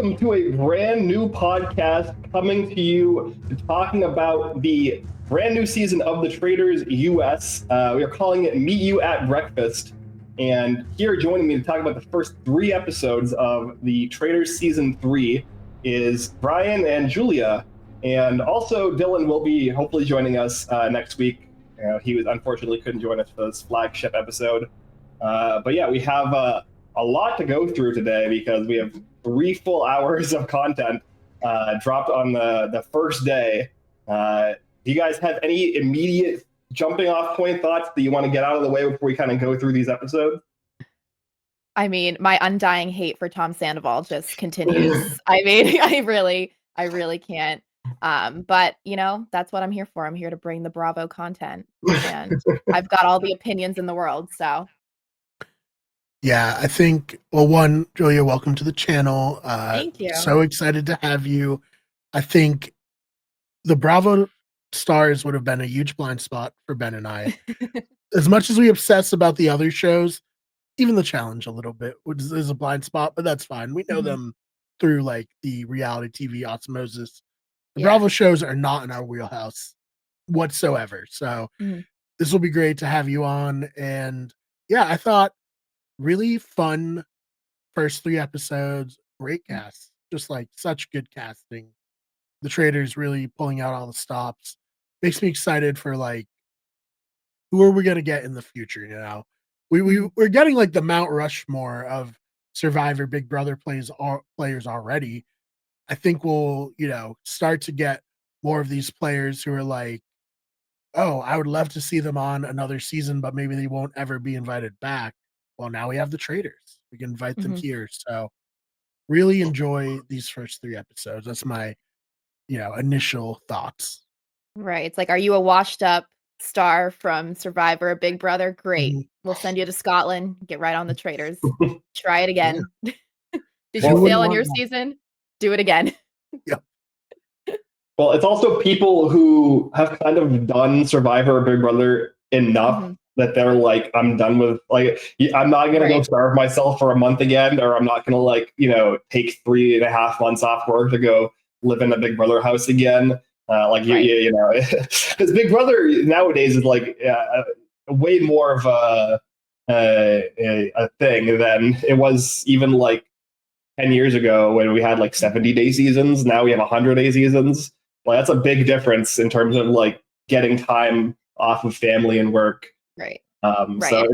welcome to a brand new podcast coming to you talking about the brand new season of the Traitors US. We are calling it Meet You at Breakfast. And here joining me to talk about the first 3 episodes of the Traitors Season 3 is Brian and Julia. And also Dylan will be hopefully joining us next week. He unfortunately couldn't join us for this flagship episode. But yeah, we have a lot to go through today because we have 3 full hours of content dropped on the first day. Do you guys have any immediate jumping off point thoughts that you want to get out of the way before we kind of go through these episodes? I mean, my undying hate for Tom Sandoval just continues. I mean, I really can't. But you know, that's what I'm here for. I'm here to bring the Bravo content, and I've got all the opinions in the world. So, yeah, I think. Well, one, Julia, welcome to the channel. Thank you. So excited to have you. I think the Bravo stars would have been a huge blind spot for Ben and I. As much as we obsess about the other shows, even the challenge a little bit, which is a blind spot, but that's fine. We know them through like the reality TV osmosis. The Bravo shows are not in our wheelhouse whatsoever. So this will be great to have you on. And yeah, I thought really fun first 3 episodes, great cast, just like such good casting. The Traitors really pulling out all the stops. Makes me excited for like who are we gonna get in the future, you know? We're getting like the Mount Rushmore of Survivor Big Brother players already. I think we'll, start to get more of these players who are like, oh, I would love to see them on another season, but maybe they won't ever be invited back. Well, now we have the Traitors. We can invite them here. So really enjoy these first 3 episodes. That's my, initial thoughts. Right. It's like, are you a washed up star from Survivor, Big Brother? Great. We'll send you to Scotland. Get right on the Traitors. Try it again. Did you fail on your season? Do it again. Yeah. Well, it's also people who have kind of done Survivor or Big Brother enough that they're like, I'm done with, like, I'm not going to go starve myself for a month again, or I'm not going to, like, take 3.5 months off work to go live in a Big Brother house again. Because Big Brother nowadays is like way more of a thing than it was even like 10 years ago when we had like 70-day seasons. Now we have 100-day seasons. Well, that's a big difference in terms of like getting time off of family and work. Right. So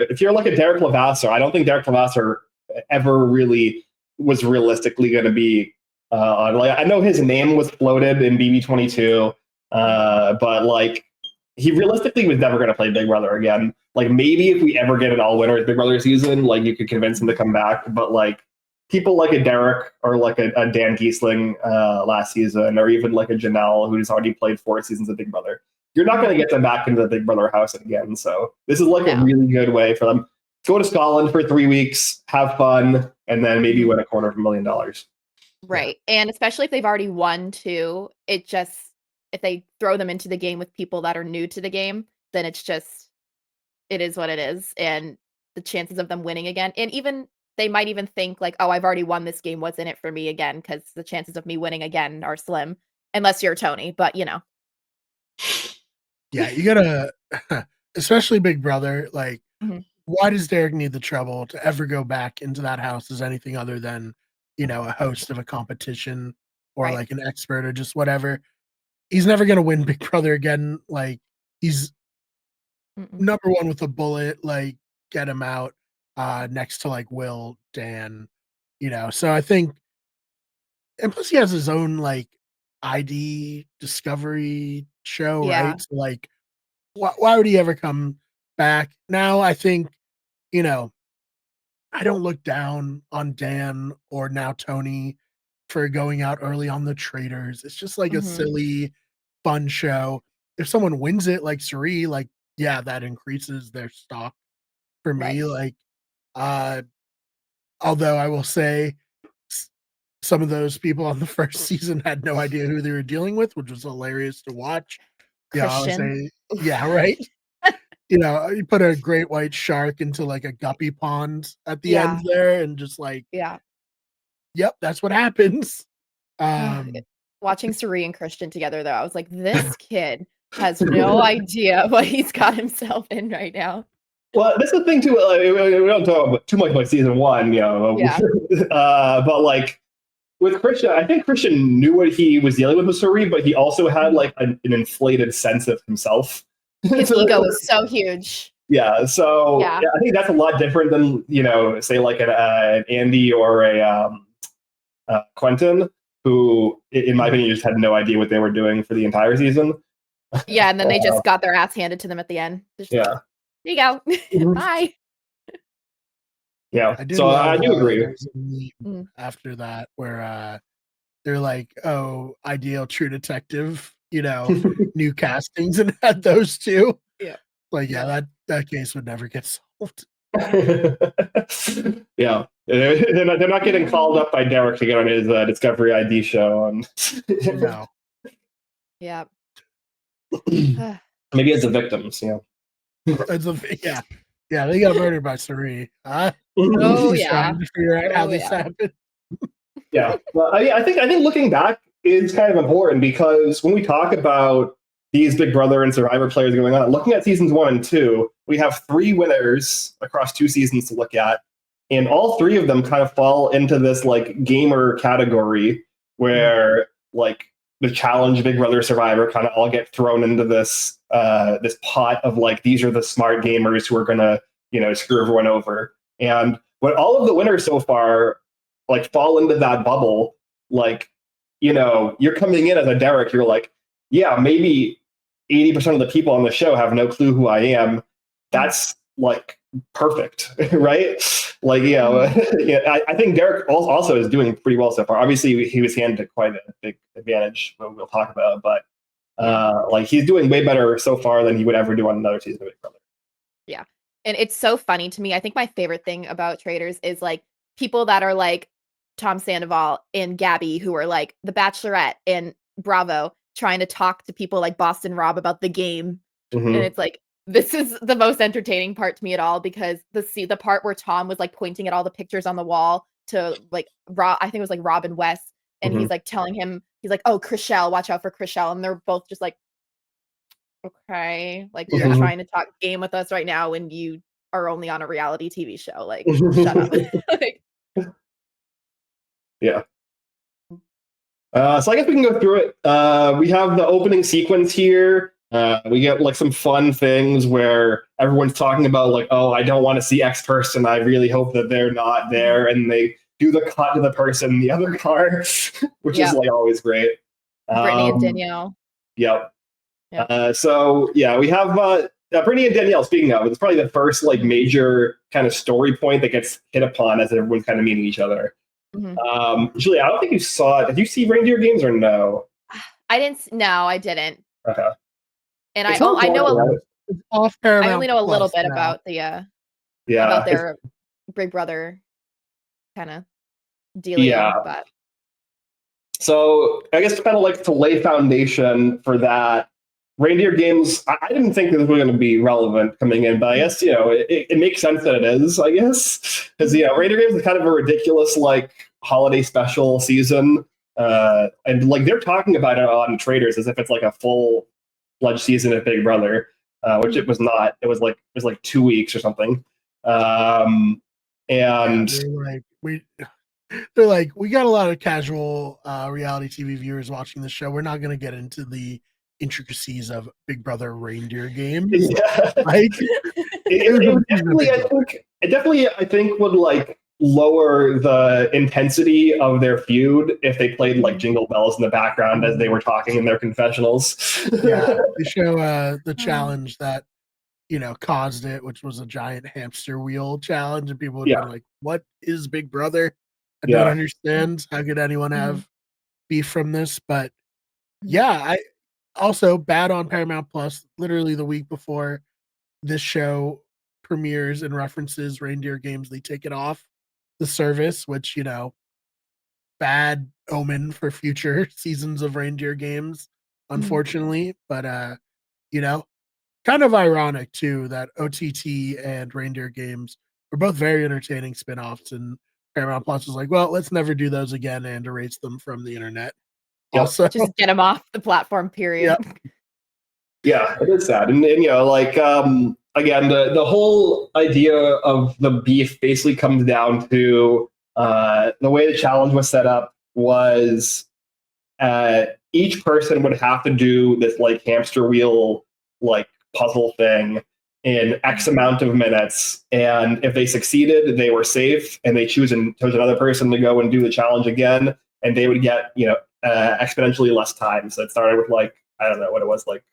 if you're like a Derek Levasseur, I don't think Derek Levasseur ever really was realistically going to be on. Like, I know his name was floated in BB22, but like he realistically was never going to play Big Brother again. Like maybe if we ever get an all winners Big Brother season, like you could convince him to come back, but like people like a Derek or like a Dan Giesling last season, or even like a Janelle who's already played 4 seasons of Big Brother, you're not going to get them back into the Big Brother house again. So this is like a really good way for them. Go to Scotland for 3 weeks, have fun, and then maybe win $250,000. Right. And especially if they've already won too, if they throw them into the game with people that are new to the game, then it is what it is. And the chances of them winning again, and even they might even think like, oh, I've already won this game. What's in it for me again? Because the chances of me winning again are slim, unless you're Tony. But Yeah, you gotta, especially Big Brother. Like, why does Derek need the trouble to ever go back into that house as anything other than, a host of a competition or like an expert or just whatever? He's never gonna win Big Brother again. Like, he's number 1 with a bullet. Like, get him out. Next to like Will, Dan, so I think, and plus he has his own like ID discovery show, right? So like, why would he ever come back? Now I think, I don't look down on Dan or now Tony for going out early on the Traitors. It's just like a silly, fun show. If someone wins it like Suri, like, yeah, that increases their stock for me. Like, although I will say some of those people on the first season had no idea who they were dealing with, which was hilarious to watch. Christian. Yeah, right. You put a great white shark into like a guppy pond at the end there, and just like, Yep, that's what happens. Watching Suri and Christian together, though, I was like, this kid has no idea what he's got himself in right now. Well, that's the thing too. We don't talk about too much about season one, Yeah. but like with Christian, I think Christian knew what he was dealing with Suri, but he also had like an inflated sense of himself. His ego was so huge. Yeah, so Yeah. I think that's a lot different than say like an Andy or a Quentin, who, in my opinion, just had no idea what they were doing for the entire season. Yeah, and then they just got their ass handed to them at the end. Just, Yeah. There you go. Mhm. Bye. Yeah. I do So I do agree. there's a meme after that where they're like, "Oh, ideal True Detective," new castings, and had those two. Yeah. Like, yeah, that case would never get solved. Yeah. They're not getting called up by Derek to get on his Discovery ID show. No. Yeah. Maybe as the victims, Yeah. Yeah, they got murdered by Suri. Oh, He's yeah. trying to figure out how Oh, this yeah. happened. Yeah. Well, I think looking back is kind of important, because when we talk about these Big Brother and Survivor players going on, looking at seasons 1 and 2, we have 3 winners across 2 seasons to look at, and all 3 of them kind of fall into this like gamer category where like the challenge, Big Brother, Survivor kind of all get thrown into this this pot of like, these are the smart gamers who are gonna screw everyone over. And when all of the winners so far like fall into that bubble, like you're coming in as a Derek, you're like, yeah, maybe 80% of the people on the show have no clue who I am. That's like perfect, right? Like, I think Derek also is doing pretty well so far. Obviously, he was handed quite a big advantage, what we'll talk about, but like he's doing way better so far than he would ever do on another season of Big Brother. Yeah. And it's so funny to me. I think my favorite thing about Traitors is like people that are like Tom Sandoval and Gabby, who are like The Bachelorette and Bravo, trying to talk to people like Boston Rob about the game. And it's like, this is the most entertaining part to me at all, because the part where Tom was like pointing at all the pictures on the wall to like Rob, I think it was like Rob and Wes, and he's like telling him, he's like, oh, Chriselle, watch out for Chriselle. And they're both just like, okay, like you're trying to talk game with us right now when you are only on a reality TV show. Like, shut up. Like, Yeah. So I guess we can go through it. We have the opening sequence here. We get like some fun things where everyone's talking about like, oh, I don't want to see X person. I really hope that they're not there. And they do the cut to the person in the other car, which is like always great. Brittany and Danielle. Yep. So yeah, we have Brittany and Danielle. Speaking of, it's probably the first like major kind of story point that gets hit upon as everyone's kind of meeting each other. Julie, I don't think you saw it. Did you see Reindeer Games or no? I didn't. No, I didn't. Okay. And I know It's off Paramount. I only know a little bit now. about the about their Big Brother kind of dealio. But so I guess kind of like to lay foundation for that. Reindeer Games, I didn't think this was going to be relevant coming in, but I guess it makes sense that it is. I guess because Reindeer Games is kind of a ridiculous like holiday special season, and like they're talking about it on Traitors as if it's like a full-fledged season of Big Brother, which it was not. It was like 2 weeks or something, and they're like, we got a lot of casual reality TV viewers watching the show. We're not going to get into the intricacies of Big Brother Reindeer Games. Yeah. Like, it definitely, I think, would like lower the intensity of their feud if they played like Jingle Bells in the background as they were talking in their confessionals. Yeah, they show the challenge that caused it, which was a giant hamster wheel challenge, and people would be like, "What is Big Brother? I don't understand. How could anyone have beef from this?" But yeah, I also bad on Paramount Plus. Literally the week before this show premieres and references Reindeer Games, they take it off the service, which bad omen for future seasons of Reindeer Games, unfortunately. But kind of ironic too that OTT and Reindeer Games were both very entertaining spin-offs, and Paramount Plus was like, well, let's never do those again and erase them from the internet. Yep. Also, Just get them off the platform, period. Yep. Yeah, it is sad. And you know, like again, the whole idea of the beef basically comes down to the way the challenge was set up was each person would have to do this like hamster wheel like puzzle thing in X amount of minutes, and if they succeeded, they were safe, and they chose another person to go and do the challenge again, and they would get, you know, exponentially less time. So it started with like, I don't know what it was, like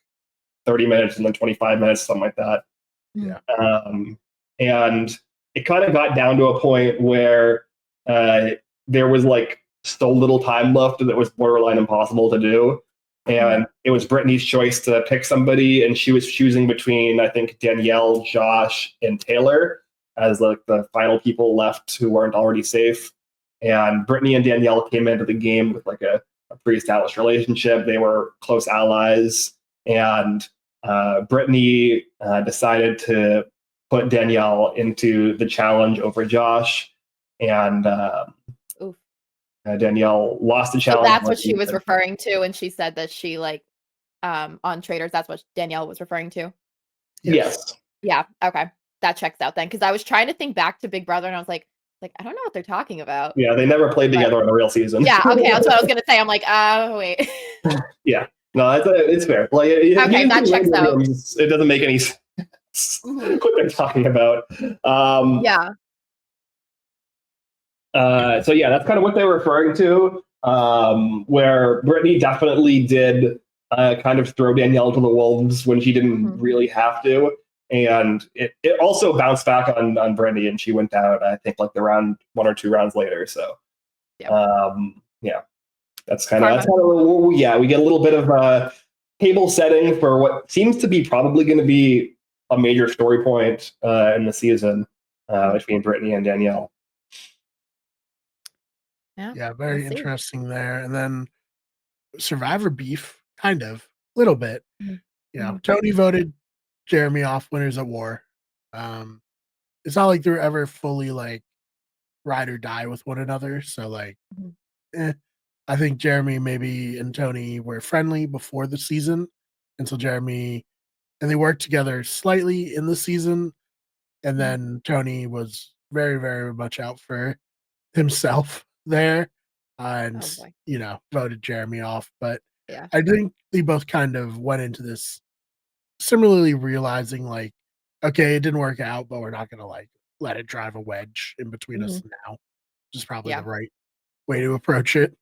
30 minutes and then 25 minutes, something like that. Yeah. And it kind of got down to a point where there was like so little time left that it was borderline impossible to do. And it was Brittany's choice to pick somebody, and she was choosing between, I think, Danielle, Josh, and Taylor as like the final people left who weren't already safe. And Brittany and Danielle came into the game with like a pre-established relationship. They were close allies, and Brittany decided to put Danielle into the challenge over Josh, and Danielle lost the challenge. So that's what she was referring to, and she said that she like on Traitors. That's what Danielle was referring to. Yes. Yeah. Okay, that checks out then, because I was trying to think back to Big Brother, and I was like I don't know what they're talking about. Yeah, they never played together in a real season. Yeah. Okay, that's what I was gonna say. I'm like, oh wait. Yeah. No, it's fair. Like, okay, that checks out. It doesn't make any sense what they're talking about. Yeah. So yeah, that's kind of what they were referring to. Where Brittany definitely did kind of throw Danielle to the wolves when she didn't really have to, and it also bounced back on Brittany, and she went out, I think, like the round 1 or 2 rounds later. So yeah, that's kind of yeah, we get a little bit of table setting for what seems to be probably going to be a major story point in the season between Brittany and Danielle. Yeah, very interesting there. And then Survivor beef, kind of, a little bit. Tony voted Jeremy off winners at war. It's not like they're ever fully like ride or die with one another. So like, I think Jeremy maybe and Tony were friendly before the season, and so Jeremy and they worked together slightly in the season, and then Tony was very, very much out for himself there, and voted Jeremy off. But I think they both kind of went into this similarly, realizing like, okay, it didn't work out, but we're not gonna like let it drive a wedge in between us now, which is probably the right way to approach it.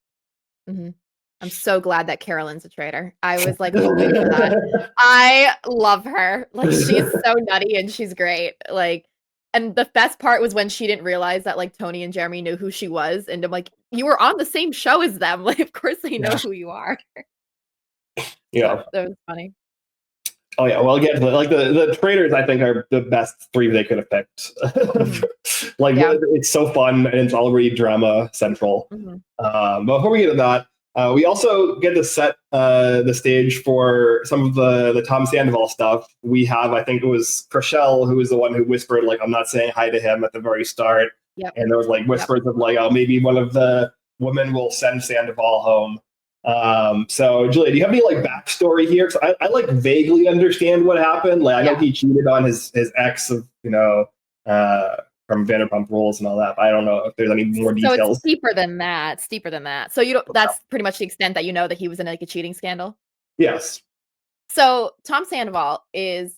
I'm so glad that Carolyn's a traitor. I was like hoping for that. I love her. Like, she's so nutty and she's great. Like, and the best part was when she didn't realize that like Tony and Jeremy knew who she was, and I'm like, you were on the same show as them. Like, of course they know who you are. Yeah, that was funny. Oh yeah, well again, like the Traitors, I think, are the best 3 they could have picked. Like it's so fun and it's already drama central. But before we get to that, we also get to set the stage for some of the Tom Sandoval stuff. We have, I think it was Chriselle who was the one who whispered like, "I'm not saying hi to him" at the very start, and there was like whispers of like, "Oh, maybe one of the women will send Sandoval home." So Julia, do you have any like backstory here? Because I like vaguely understand what happened. Like I know he cheated on his ex of, from Vanderpump Rules and all that, but I don't know if there's any more details. So it's steeper than that. So that's pretty much the extent that you know that he was in like a cheating scandal. Yes. So Tom Sandoval is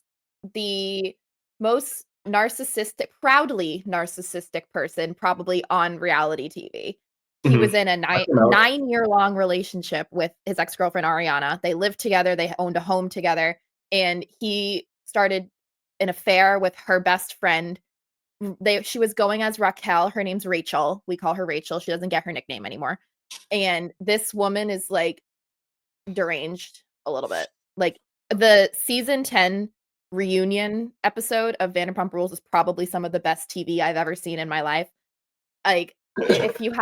the most proudly narcissistic person probably on reality TV. He was in a 9-year-long relationship with his ex-girlfriend, Ariana. They lived together. They owned a home together. And he started an affair with her best friend. She was going as Raquel. Her name's Rachel. We call her Rachel. She doesn't get her nickname anymore. And this woman is like deranged a little bit. Like the season 10 reunion episode of Vanderpump Rules is probably some of the best TV I've ever seen in my life. Like, if you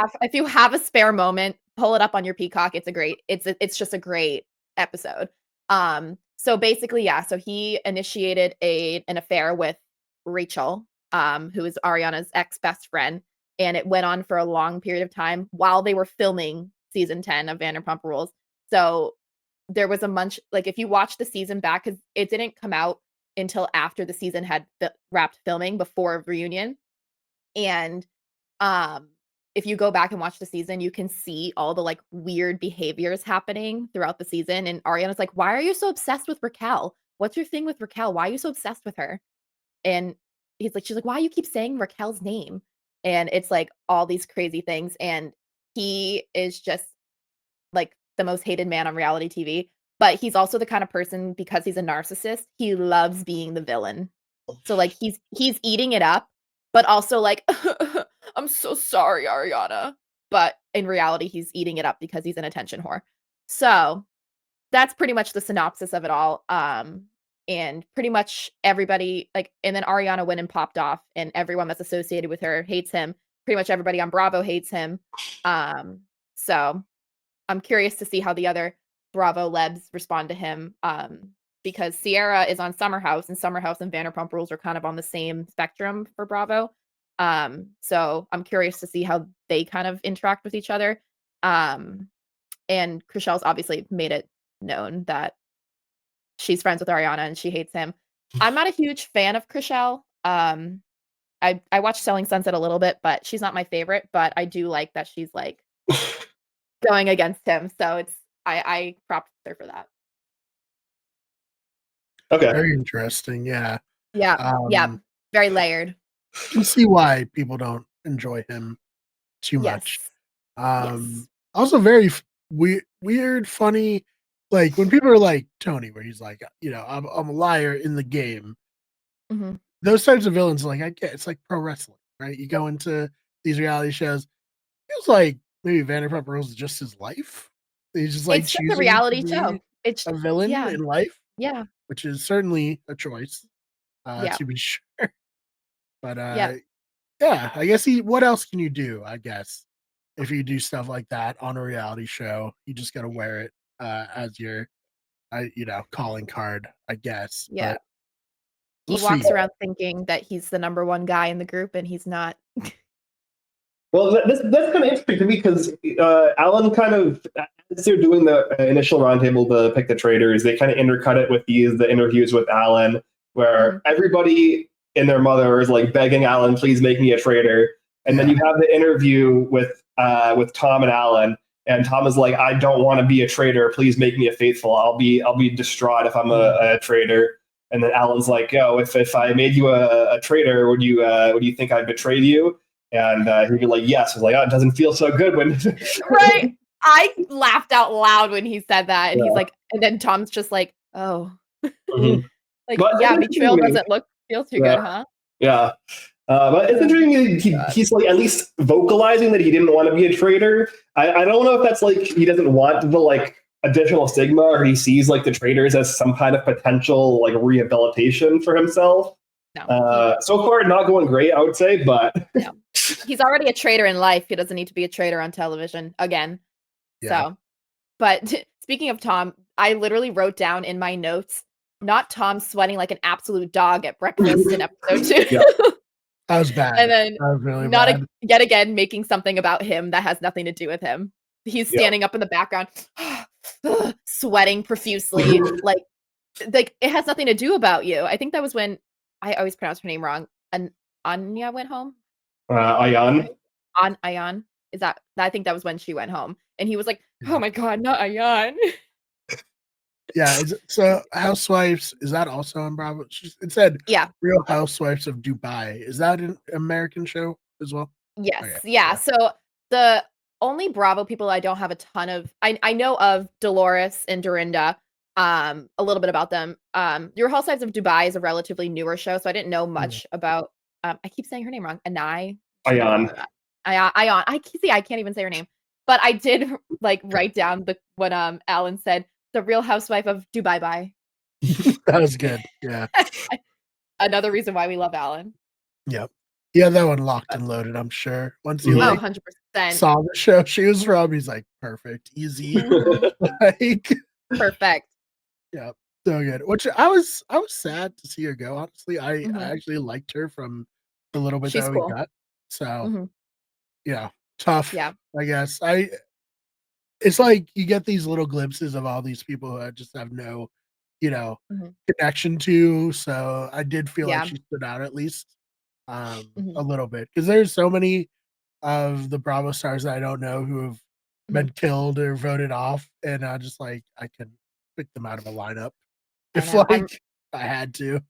have a spare moment, pull it up on your Peacock. It's just a great episode. So basically, so he initiated an affair with Rachel, who is Ariana's ex best friend, and it went on for a long period of time while they were filming season 10 of Vanderpump Rules. So there was a bunch, like if you watch the season back, because it didn't come out until after the season had wrapped filming before reunion. And if you go back and watch the season, you can see all the like weird behaviors happening throughout the season. And Ariana's like, "Why are you so obsessed with Raquel? What's your thing with Raquel? Why are you so obsessed with her?" And she's like, "Why you keep saying Raquel's name?" And it's like all these crazy things. And he is just like the most hated man on reality TV. But he's also the kind of person, because he's a narcissist, he loves being the villain. So like he's eating it up, but also like, "I'm so sorry, Ariana." But in reality, he's eating it up because he's an attention whore. So that's pretty much the synopsis of it all. And pretty much everybody like, and then Ariana went and popped off, and everyone that's associated with her hates him. Pretty much everybody on Bravo hates him. So I'm curious to see how the other Bravo lebs respond to him. Because Sierra is on Summer House, and Summer House and Vanderpump Rules are kind of on the same spectrum for Bravo. So I'm curious to see how they kind of interact with each other. And Chrishell's obviously made it known that she's friends with Ariana and she hates him. I'm not a huge fan of Chrishell. I watched Selling Sunset a little bit, but she's not my favorite. But I do like that she's like going against him. So it's I propped her for that. Okay. Very interesting. Yeah. Yeah. Yeah. Very layered. You can see why people don't enjoy him too much. Yes. Also very weird, funny. Like when people are like Tony, where he's like, I'm a liar in the game. Mhm. Those types of villains, like I get, it's like pro wrestling, right? You go into these reality shows. Feels like maybe Vanderpump Rules is just his life. He's just like It's just a choosing to reality be show. It's a villain yeah. in life, Yeah. which is certainly a choice, Yeah. to be sure. But Yeah. yeah, I guess what else can you do? I guess if you do stuff like that on a reality show, you just got to wear it as your, calling card, I guess. Yeah. But we'll He walks see. around thinking that he's the number one guy in the group, and he's not. Well, that's kind of interesting to me because Alan kind of, as they're doing the initial roundtable to pick the traitors, they kind of intercut it with the interviews with Alan, where everybody and their mother is like begging Alan, "Please make me a traitor." And then you have the interview with Tom and Alan, and Tom is like, "I don't want to be a traitor. Please make me a faithful. I'll be distraught if I'm a traitor." And then Alan's like, "Yo, if I made you a traitor, would you think I betrayed you?" And he'd be like, "Yes." I was like, "Oh, it doesn't feel so good when." Right. I laughed out loud when he said that, and he's like, and then Tom's just like, "Oh." Mhm. Like, But yeah, it's interesting betrayal to me. doesn't feel too Yeah. good, huh? Yeah. But it's interesting he's like at least vocalizing that he didn't want to be a traitor. I don't know if that's like he doesn't want the like additional stigma, or he sees like the traitors as some kind of potential like rehabilitation for himself. No. So far, not going great, I would say, but No. He's already a traitor in life. He doesn't need to be a traitor on television again. Yeah. So, but speaking of Tom, I literally wrote down in my notes, not Tom sweating like an absolute dog at breakfast in episode 2. Yeah. That was bad. And then That was really not bad. yet again making something about him that has nothing to do with him. He's standing up in the background, sweating profusely, like it has nothing to do about you. I think that was when I always pronounce her name wrong. Anya went home. Ayan. Ayan. Is that? I think that was when she went home, and he was like, "Oh my god, not Ayan." Yeah. So Housewives, is that also on Bravo? It said Yeah. Real Housewives of Dubai. Is that an American show as well? Yes. Okay. Yeah. So the only Bravo people I don't have a ton of, I know of Dolores and Dorinda, a little bit about them. Your Housewives of Dubai is a relatively newer show, so I didn't know much about. I keep saying her name wrong. Ayan. Ayan. Ayan. I can't even say her name, but I did like write down what Alan said. The Real Housewife of Dubai. Bye. That was good. Yeah. Another reason why we love Alan. Yep. Yeah, that one locked and loaded, I'm sure. Once he Oh, like 100%. saw the show she was from, he's like, perfect, easy. Like, Perfect. yeah, so good. Which I was sad to see her go. Honestly, I Mhm. actually liked her from the little bit She's that we cool. got. So Mhm. tough. Yeah. I guess it's like you get these little glimpses of all these people who I just have no, Mhm. connection to. So I did feel like Yeah. she stood out at least Mhm. a little bit because there's so many of the Bravo stars that I don't know who have been Mhm. killed or voted off, and I just like I can pick them out of a lineup I if know. I'm like I had to.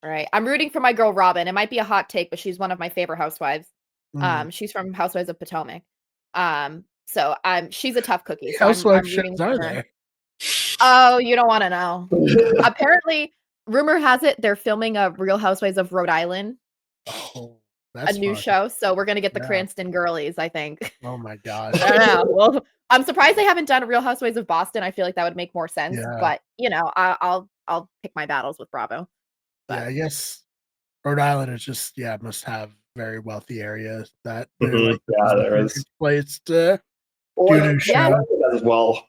right. I'm rooting for my girl Robin. It might be a hot take, but she's one of my favorite housewives. Mm. She's from Housewives of Potomac. So she's a tough cookie. So Housewife I'm shows rooting are for her. there? Oh, you don't want to know. Apparently, rumor has it they're filming a Real Housewives of Rhode Island, Oh, a that's new fun. show. So we're gonna get the Yeah. Cranston girlies, I think. Oh my gosh. I don't know. Well, I'm surprised they haven't done Real Housewives of Boston. I feel like that would make more sense. Yeah. But I'll pick my battles with Bravo. Yeah, But I guess Rhode Island is just must have very wealthy areas that they're Mhm. like this Yeah, is the there is. perfect place to Well, do a like new yeah, show. Connecticut as well.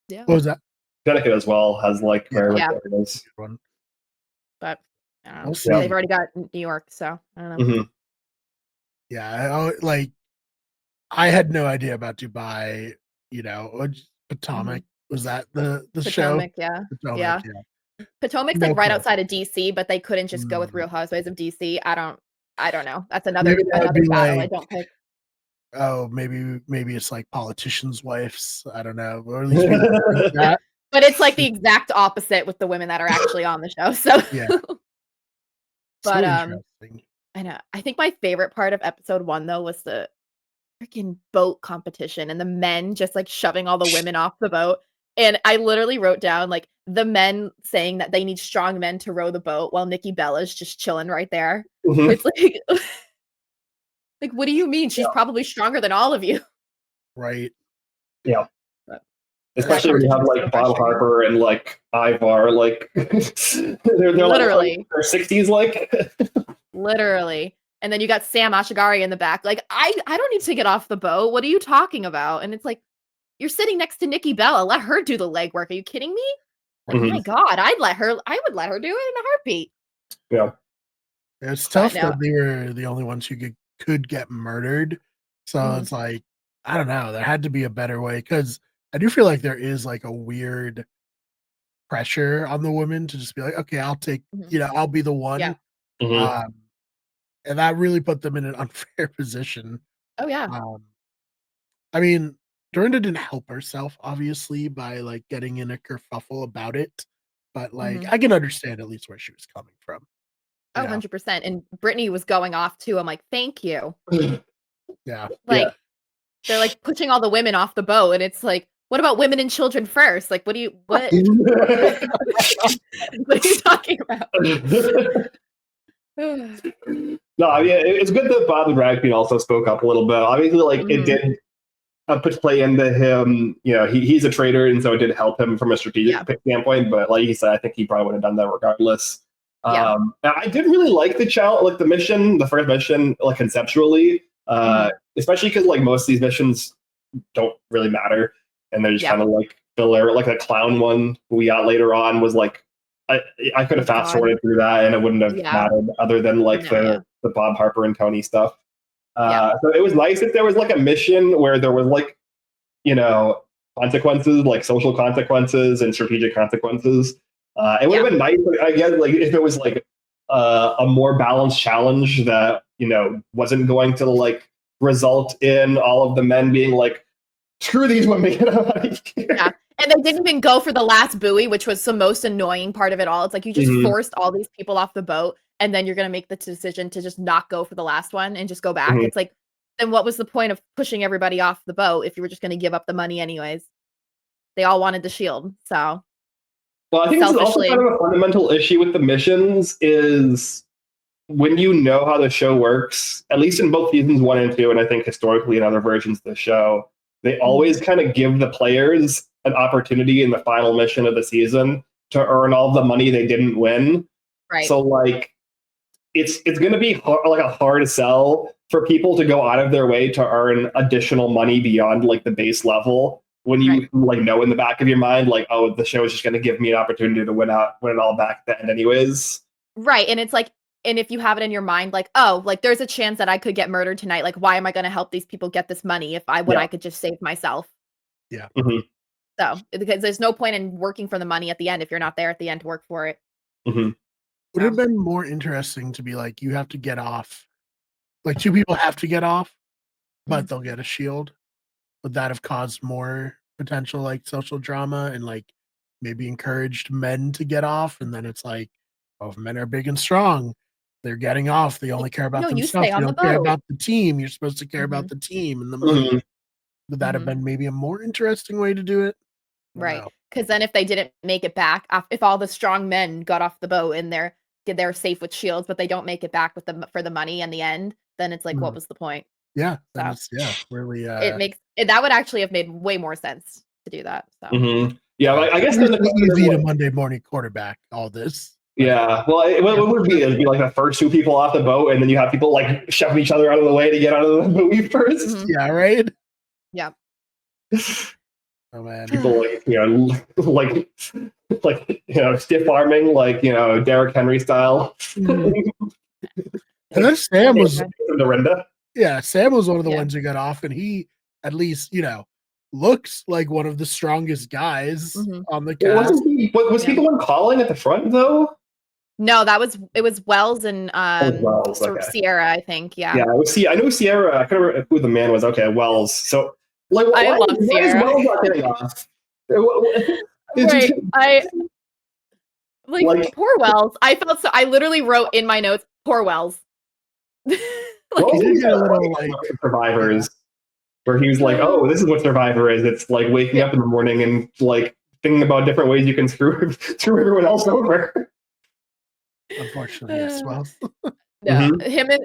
yeah, What was that? Connecticut as well has like Yeah, very rich yeah. areas. good one. But I don't We'll know. Yeah. They've see. already got New York, so I don't know. Hmm. Yeah, like I had no idea about Dubai, Potomac. Mhm. Was that the show? Potomac, yeah, Potomac, yeah. yeah. Potomac's like No right clue. outside of DC, but they couldn't just go with Mm. Real Housewives of DC. I don't know. That's Maybe that would another be battle I like, don't pick. oh, maybe it's like politicians' wives. I don't know, or at least people think that. But it's like the exact opposite with the women that are actually on the show. So Yeah, but so interesting. I know. I think my favorite part of episode 1 though was the freaking boat competition and the men just like shoving all the women off the boat. And I literally wrote down like the men saying that they need strong men to row the boat while Nikki Bella's just chilling right there. Mhm. It's like what do you mean? She's probably stronger than all of you. Right. Yeah. But that Especially when you competition have was so like Bob frustrating. Harper and like Ivar, like they're like Literally, their 60s, like. literally. And then you got Sam Ashigari in the back. Like, I don't need to get off the boat. What are you talking about? And it's like, you're sitting next to Nikki Bella. Let her do the legwork. Are you kidding me? Like, Mhm. my God, I would let her do it in a heartbeat. Yeah. It's But tough no. that they were the only ones who could get murdered. So Mhm, it's like, I don't know, there had to be a better way because I do feel like there is like a weird pressure on the woman to just be like, okay, I'll take, mhm. I'll be the Yeah. one. Mhm. Um, and that really put them in an unfair position. Oh, yeah. Um, I mean, Dorinda didn't help herself, obviously, by like getting in a kerfuffle about it. But like, Mhm. I can understand at least where she was coming from, Oh, you know? 100%. And Brittany was going off too. I'm like, thank you. Yeah. Yeah. Like, they're like pushing all the women off the boat. And it's like, what about women and children first? Like, what? What are you talking about? No, I mean it's good that Bob the drag queen also spoke up a little bit. Obviously, like it Mhm. did play into him. He's a traitor, and so it did help him from a strategic Yeah. standpoint. But like you said, I think he probably would have done that regardless. Yeah. I did really like the challenge, like the mission, the first mission, like conceptually, Mhm. especially because like most of these missions don't really matter, and they're just Yeah. kind of like filler. Like the clown one we got later on was like I I could Oh have fast God. forwarded through that, and it wouldn't have Yeah. mattered other than like No, yeah. the Bob Harper and Tony stuff. Yeah. So it was nice if there was like a mission where there was like you know consequences, like social consequences and strategic consequences. It would Yeah. have been nice, I guess, like if it was like a more balanced challenge that wasn't going to like result in all of the men being like, screw these women, get out of Yeah. here. And they didn't even go for the last buoy, which was the most annoying part of it all. It's like you just Mhm, forced all these people off the boat, and then you're gonna make the decision to just not go for the last one and just go back. mhm. It's like, then what was the point of pushing everybody off the boat if you were just gonna give up the money anyways? They all wanted the shield. So Well, I think this is also kind selfishly, of a fundamental issue with the missions is when you know how the show works, at least in both seasons 1 and 2, and I think historically in other versions of the show, they mhm, always kind of give the players an opportunity in the final mission of the season to earn all the money they didn't win. right, So like it's going to be like a hard sell for people to go out of their way to earn additional money beyond like the base level when right, you like know in the back of your mind like, oh, the show is just going to give me an opportunity to win it all back at the end anyways. right. And it's like and if you have it in your mind, like, oh, like there's a chance that I could get murdered tonight. Like, why am I going to help these people get this money when I could just save myself? Yeah. Mhm. So because there's no point in working for the money at the end if you're not there at the end to work for it. Mhm. Would it have been more interesting to be like, you have to get off, like 2 people have to get off, but they'll get a shield? Would that have caused more potential like social drama and like maybe encouraged men to get off? And then it's like, oh, if men are big and strong, they're getting off. They only Like, care about no, you themselves. stay They on the don't care boat. about the team. You're supposed to care about the team and the money. Mhm. Would that have been maybe a more interesting way to do it? I don't Right. know. Because then if they didn't make it back, if all the strong men got off the boat and they're safe with shields, but they don't make it back with for the money in the end, then it's like, what Mm. was the point? Yeah, then So it's really that would actually have made way more sense to do that. So Mhm. Yeah, I guess then it's the question is easy to what. Monday morning quarterback all this. But Yeah, well, what would be? It'd be like the first 2 people off the boat, and then you have people like shoving each other out of the way to get out of the buoy first. Mhm. yeah, right? yeah. Oh man. People like stiff arming like Derrick Henry style. Mhm. And then Sam was Dorinda. Sam was one of the Yeah. ones who got off, and he at least, looks like one of the strongest guys Mhm. on the Well, cast. was he the one calling at the front though? No, it was Wells and Wells, okay. Sierra, I think. Yeah. Yeah, I know Sierra. I can't remember who the man was. Okay, Wells. So, like, I why love is Sierra. Wells not getting off? Right. I like Like, poor Wells. I literally wrote in my notes, poor Wells. Wells He did was get a like little like Survivors, where he was like, "Oh, this is what Survivor is. It's like waking up in the morning and like thinking about different ways you can screw everyone else over." unfortunately, yes. Well, No, Mhm.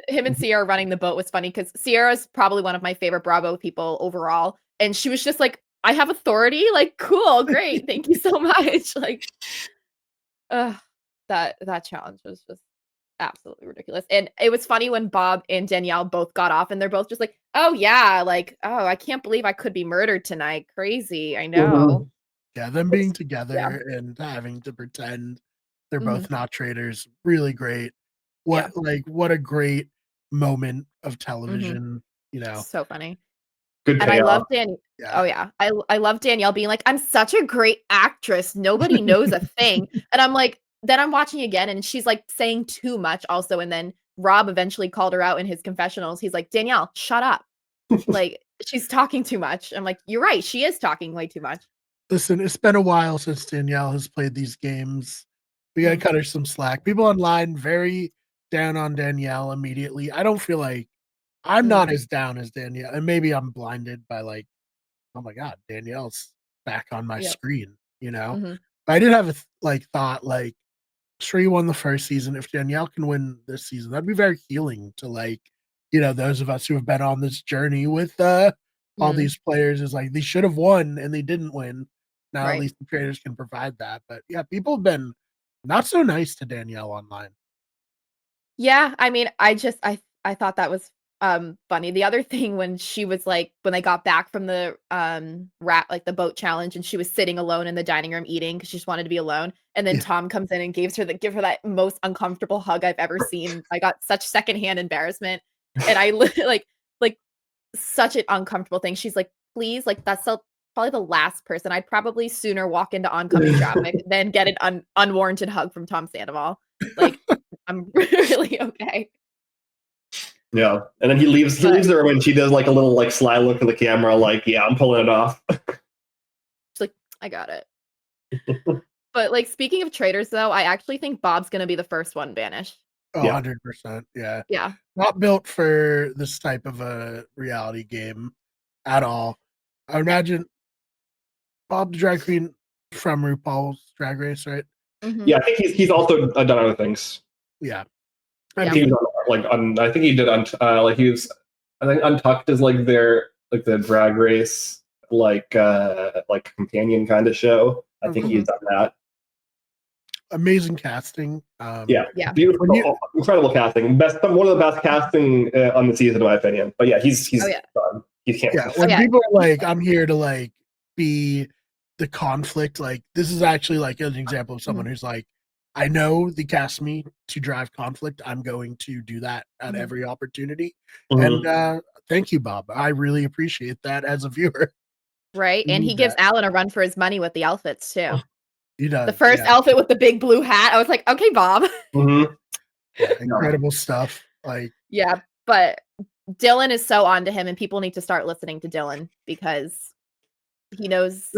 him and Sierra running the boat was funny because Sierra's probably one of my favorite Bravo people overall, and she was just like, "I have authority, like, cool, great, thank you so much." Like, that challenge was just absolutely ridiculous, and it was funny when Bob and Danielle both got off, and they're both just like, "Oh yeah, like, oh, I can't believe I could be murdered tonight. Crazy, I know." Mhm. yeah, them being Yeah. together and having to pretend they're Mhm. both not traitors, really great. Yeah. What a great moment of Mhm. television, you know. So funny. Good And I payoff. love Dan Yeah. oh, yeah. I love Danielle being like, "I'm such a great actress, nobody knows a thing." And I'm like then I'm watching again, and she's, like, saying too much also, and then Rob eventually called her out in his confessionals. He's like, "Danielle, shut up. Like, she's talking too much." I'm like, "You're right, she is talking way too much." Listen, it's been a while since Danielle has played these games. We gotta Mm, cut her some slack. People online very down on Danielle immediately. I don't feel like I'm mm, not as down as Danielle, and maybe I'm blinded by like, oh my god, Danielle's back on my yep. screen, you know. Mhm. But I did have a thought like, sure you won the first season. If Danielle can win this season, that'd be very healing to like, those of us who have been on this journey with all Mm, these players is like they should have won and they didn't win. Now at right. least the creators can provide that. But yeah, people have been not so nice to Danielle online. Yeah, I mean, I thought that was, funny. The other thing when she was, like when they got back from the, the boat challenge, and she was sitting alone in the dining room eating because she just wanted to be alone, and then Yeah. Tom comes in and give her that most uncomfortable hug I've ever seen. I got such secondhand embarrassment, and I like, such an uncomfortable thing. She's like, "Please," like, that's probably the last person. I'd probably sooner walk into oncoming traffic than get an unwarranted hug from Tom Sandoval. Like, I'm really okay. Yeah, and then he leaves. He But leaves the room, and she does like a little like sly look at the camera, like, "Yeah, I'm pulling it off." she's like, "I got it." But, like, speaking of traitors, though, I actually think Bob's gonna be the first one banished. Oh, Yeah. 100%. Yeah. Yeah. Not built for this type of a reality game at all. I Yeah. imagine Bob the drag queen from RuPaul's Drag Race, right? Mhm. Yeah, I think he's also done other things. Yeah. I Yeah. think he was I think he did like he was. I think Untucked is like their like the Drag Race like companion kind of show. I think he's Mhm. done that. Amazing casting. Yeah, Yeah. beautiful, When you incredible casting. One of the best casting on the season, in my opinion. But yeah, he's Oh, yeah. done. He can't. yeah, Oh, when yeah. people are like, I'm here to like be the conflict, like this is actually like an example of someone Mhm. who's like, I know they cast me to drive conflict. I'm going to do that at Mhm. every opportunity. Mhm. And thank you, Bob. I really appreciate that as a viewer. Right, You and he need gives that. Alan a run for his money with the outfits too. He The does. first Yeah. outfit with the big blue hat, I was like, "Okay, Bob." Mhm. Yeah. No. Incredible stuff. Like, Yeah, but Dylan is so onto him, and people need to start listening to Dylan because he knows.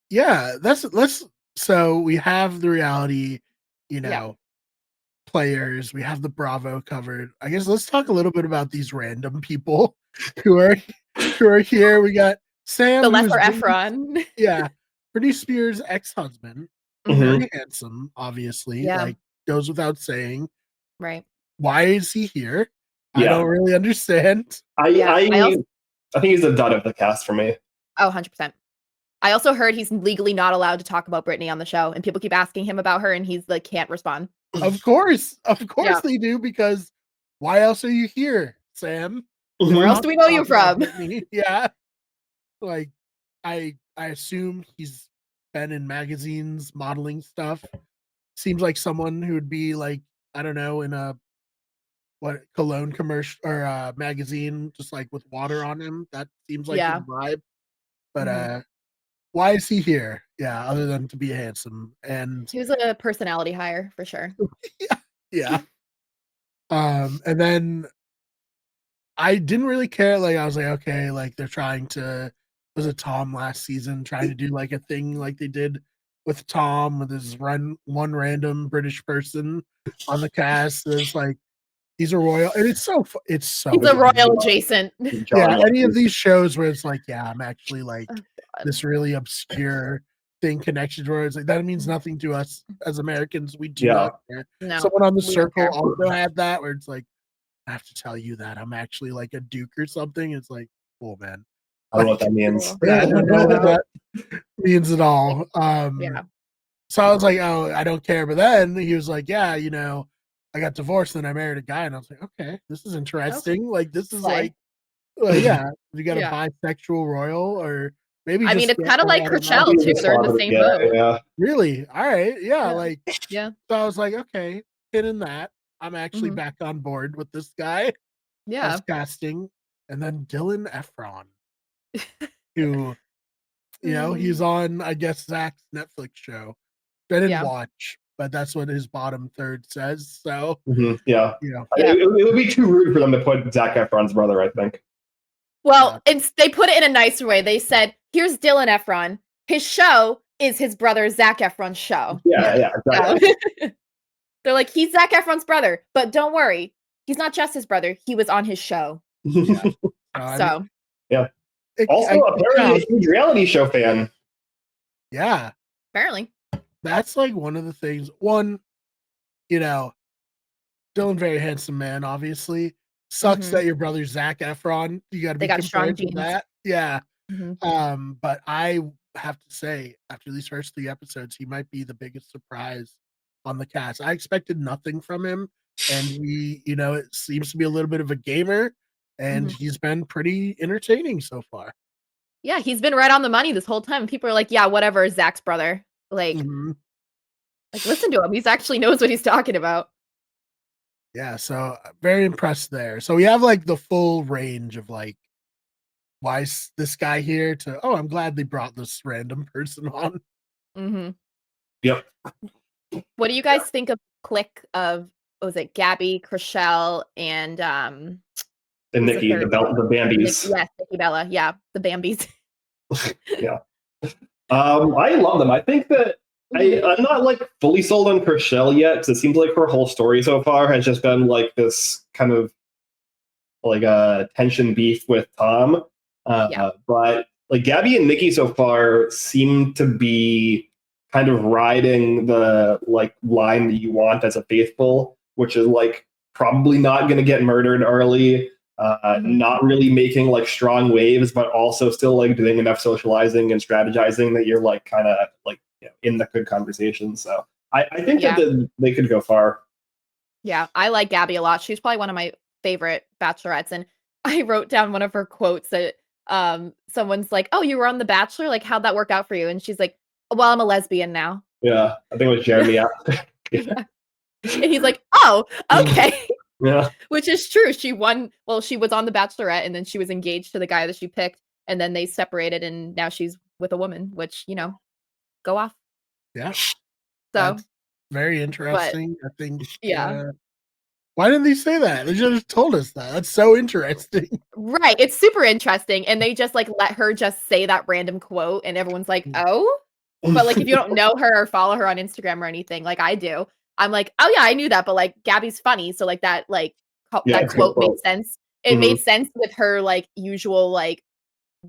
yeah, let's so we have the reality, you Yeah. know, players, we have the Bravo covered. I guess let's talk a little bit about these random people who are here. We got The Sam, who is lesser Britney, Efron. yeah, Britney Spears' ex-husband, Mhm. very handsome, obviously, Yeah, like goes without saying. right. Why is he here? I Yeah. don't really understand. Yeah, I think he's the dud of the cast for me. 100%. I also heard he's legally not allowed to talk about Britney on the show, and people keep asking him about her, and he's like, can't respond. Of course Yeah. they do, because why else are you here, Sam? If Where Mhm. else not do we to know you talk about from? Britney? Yeah. Like, I assume he's been in magazines, modeling stuff. Seems like someone who would be like, I don't know, in a what cologne commercial or magazine, just like with water on him. That seems like his Yeah. vibe. But Mhm. why is he here? Yeah, other than to be handsome. And He was a personality hire for sure. yeah, yeah. And then I didn't really care. Like, I was like, okay, like they're trying to, was it Tom last season trying to do like a thing like they did with Tom with his one random British person on the cast. It's like he's a royal, and it's so He's a funny. royal adjacent. Yeah, John any of Lefty. these shows where it's like, yeah, I'm actually like Oh, God. this really obscure thing connection where it's like that means nothing to us as Americans. We do Yeah. not care. No, Someone on the we don't circle care. also had that where it's like, I have to tell you that I'm actually like a duke or something. It's like, cool, man. I don't know what Like, that means. Cool. yeah, I don't know what that means at all. Yeah. So I was like, oh, I don't care. But then he was like, yeah, I got divorced and I married a guy, and I was like, okay, this is interesting. Like, this is Slay. like, yeah, you got a Yeah. bisexual royal, or maybe I mean, just it's kind of like I don't know. Chriselle He's too. a They're in the celebrity same guy, boat. yeah. Really? All right, yeah. Yeah. Like, Yeah. so I was like, okay, hitting that. I'm actually Mhm. back on board with this guy Yeah. as casting, and then Dylan Efron, who he's on, I guess, Zach's Netflix show. I didn't Yeah. watch, but that's what his bottom third says. So, Mhm. Yeah. Yeah. It would be too rude for them to put Zac Efron's brother, I think. Well, they put it in a nicer way. They said, "Here's Dylan Efron. His show is his brother Zac Efron's show." Yeah, exactly. So they're like, "He's Zac Efron's brother, but don't worry, he's not just his brother. He was on his show." yeah. I mean, So Yeah. it, Also, I, apparently a huge reality show fan. yeah, apparently, that's like one of the things. One, you know, Dylan, very handsome man, obviously. Sucks Mhm. that your brother's Zac Efron. You got to They be got strong compared to genes. that. Yeah. Mhm. But I have to say, after these first 3 episodes, he might be the biggest surprise on the cast. I expected nothing from him, and it seems to be a little bit of a gamer, and Mhm. he's been pretty entertaining so far. Yeah, he's been right on the money this whole time. People are like, "Yeah, whatever, Zach's brother." Mhm. Like listen to him. He's actually knows what he's talking about. Yeah, so very impressed there. So we have like the full range of like, why is this guy here? To, oh, I'm glad they brought this random person on. Mhm. Yep. What do you guys think of clique of what was it, Gabby, Chriselle, and And who's the Nikki, third? the Bambies. Yes, Nikki Bella. Yeah, the Bambies. Yeah. I love them. I think that I'm not like fully sold on Chriselle yet, because it seems like her whole story so far has just been like this kind of like a tension beef with Tom. Yeah. But like Gabby and Nikki so far seem to be kind of riding the like line that you want as a faithful, which is like probably not going to get murdered early, Mhm. not really making like strong waves, but also still like doing enough socializing and strategizing that you're like kind of like in the good conversation. So I think Yeah. that they could go far. Yeah, I like Gabby a lot. She's probably one of my favorite bachelorettes, and I wrote down one of her quotes that someone's like, "Oh, you were on The Bachelor? Like how'd that work out for you?" And she's like, "Well, I'm a lesbian now." Yeah, I think it was Jeremy. Yeah. And he's like, "Oh, okay." Yeah. Which is true. She won. Well, she was on The Bachelorette, and then she was engaged to the guy that she picked, and then they separated, and now she's with a woman. Which go off. Yeah, So, that's very but interesting. I think. yeah, Why didn't they say that? They should have told us that. That's so interesting. right. It's super interesting, and they just like let her just say that random quote, and everyone's like, "Oh." But like, if you don't know her or follow her on Instagram or anything, like I do, I'm like, "Oh yeah, I knew that." But like, Gabby's funny, so like that Yeah, that it's a good quote made quote. sense. It Mhm. made sense with her like usual like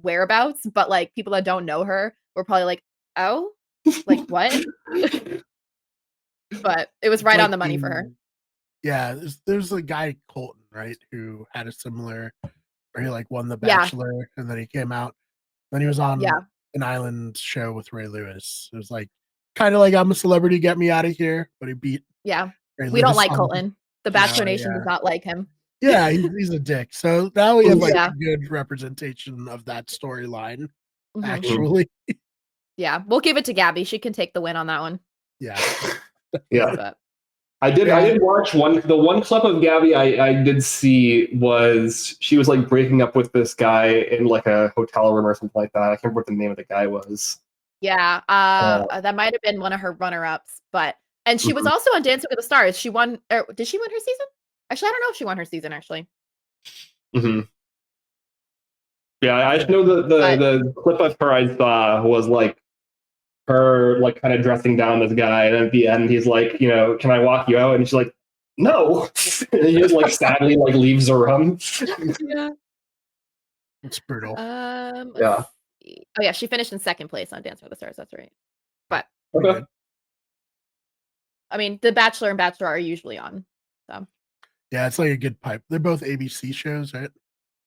whereabouts, but like people that don't know her were probably like, "Oh, like what?" But it was It's right on like the money for her. yeah, there's a guy Colton, right, who had a similar where he like won The Yeah, Bachelor and then he came out. Then he was on yeah, an island show with Ray Lewis. It was like kind of like I'm a celebrity, get me out of here, but he beat yeah. Ray We don't Lewis like on Colton. The no, Bachelor Nation does yeah. not like him. Yeah, he's a dick. So now we have like Yeah. a good representation of that storyline, Mhm. Mhm. actually. Yeah, we'll give it to Gabby. She can take the win on that one. Yeah. Yeah. But I did. I Yeah. did watch one. The one clip of Gabby I did see was she was like breaking up with this guy in like a hotel room or something like that. I can't remember what the name of the guy was. yeah, Uh, that might have been one of her runner-ups, but and she was mhm, also on Dancing with the Stars. She won or did she win her season? Actually, I don't know if she won her season actually. mhm. Yeah, I just Yeah. know But the clip of her I saw was like her like kind of dressing down this guy, and at the end he's like, can I walk you out? And she's like, no. And he just like sadly like leaves the room. yeah. It's brutal. Let's Yeah. see. Oh yeah, she finished in second place on Dancing with the Stars. That's right. But Pretty Okay. good. I mean, The Bachelor and Bachelor are usually on. So Yeah, it's like a good pipe. They're both ABC shows, right?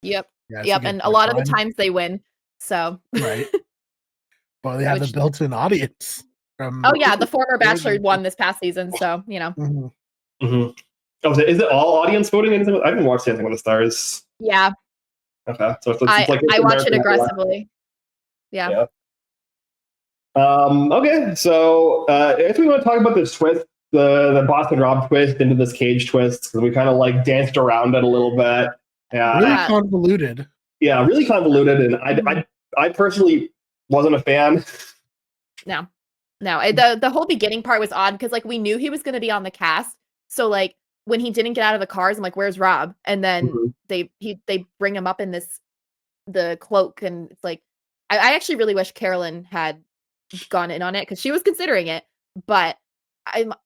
yep, Yeah, it's a yep, good and a lot of the pipeline. times they win. So Right. Well, they have the which built-in audience oh from yeah, the former the Bachelor original. won this past season. So Mhm. Mhm. Oh, is it all audience voting? I haven't watched Dancing with the Stars. yeah, Okay, so it's like it's I watch it American Idol. aggressively. Yeah. Yeah. Okay, so if we want to talk about this twist, the Boston Rob twist into this cage twist, because we kind of like danced around it a little bit. Really Yeah, Yeah. convoluted. yeah, really convoluted, and Mhm. I personally wasn't a fan. No. No, the whole beginning part was odd because, like, we knew he was gonna be on the cast, so, like, when he didn't get out of the cars, I'm like, "Where's Rob?" And then Mhm. they bring him up in the cloak, and it's like I actually really wish Carolyn had gone in on it because she was considering it, but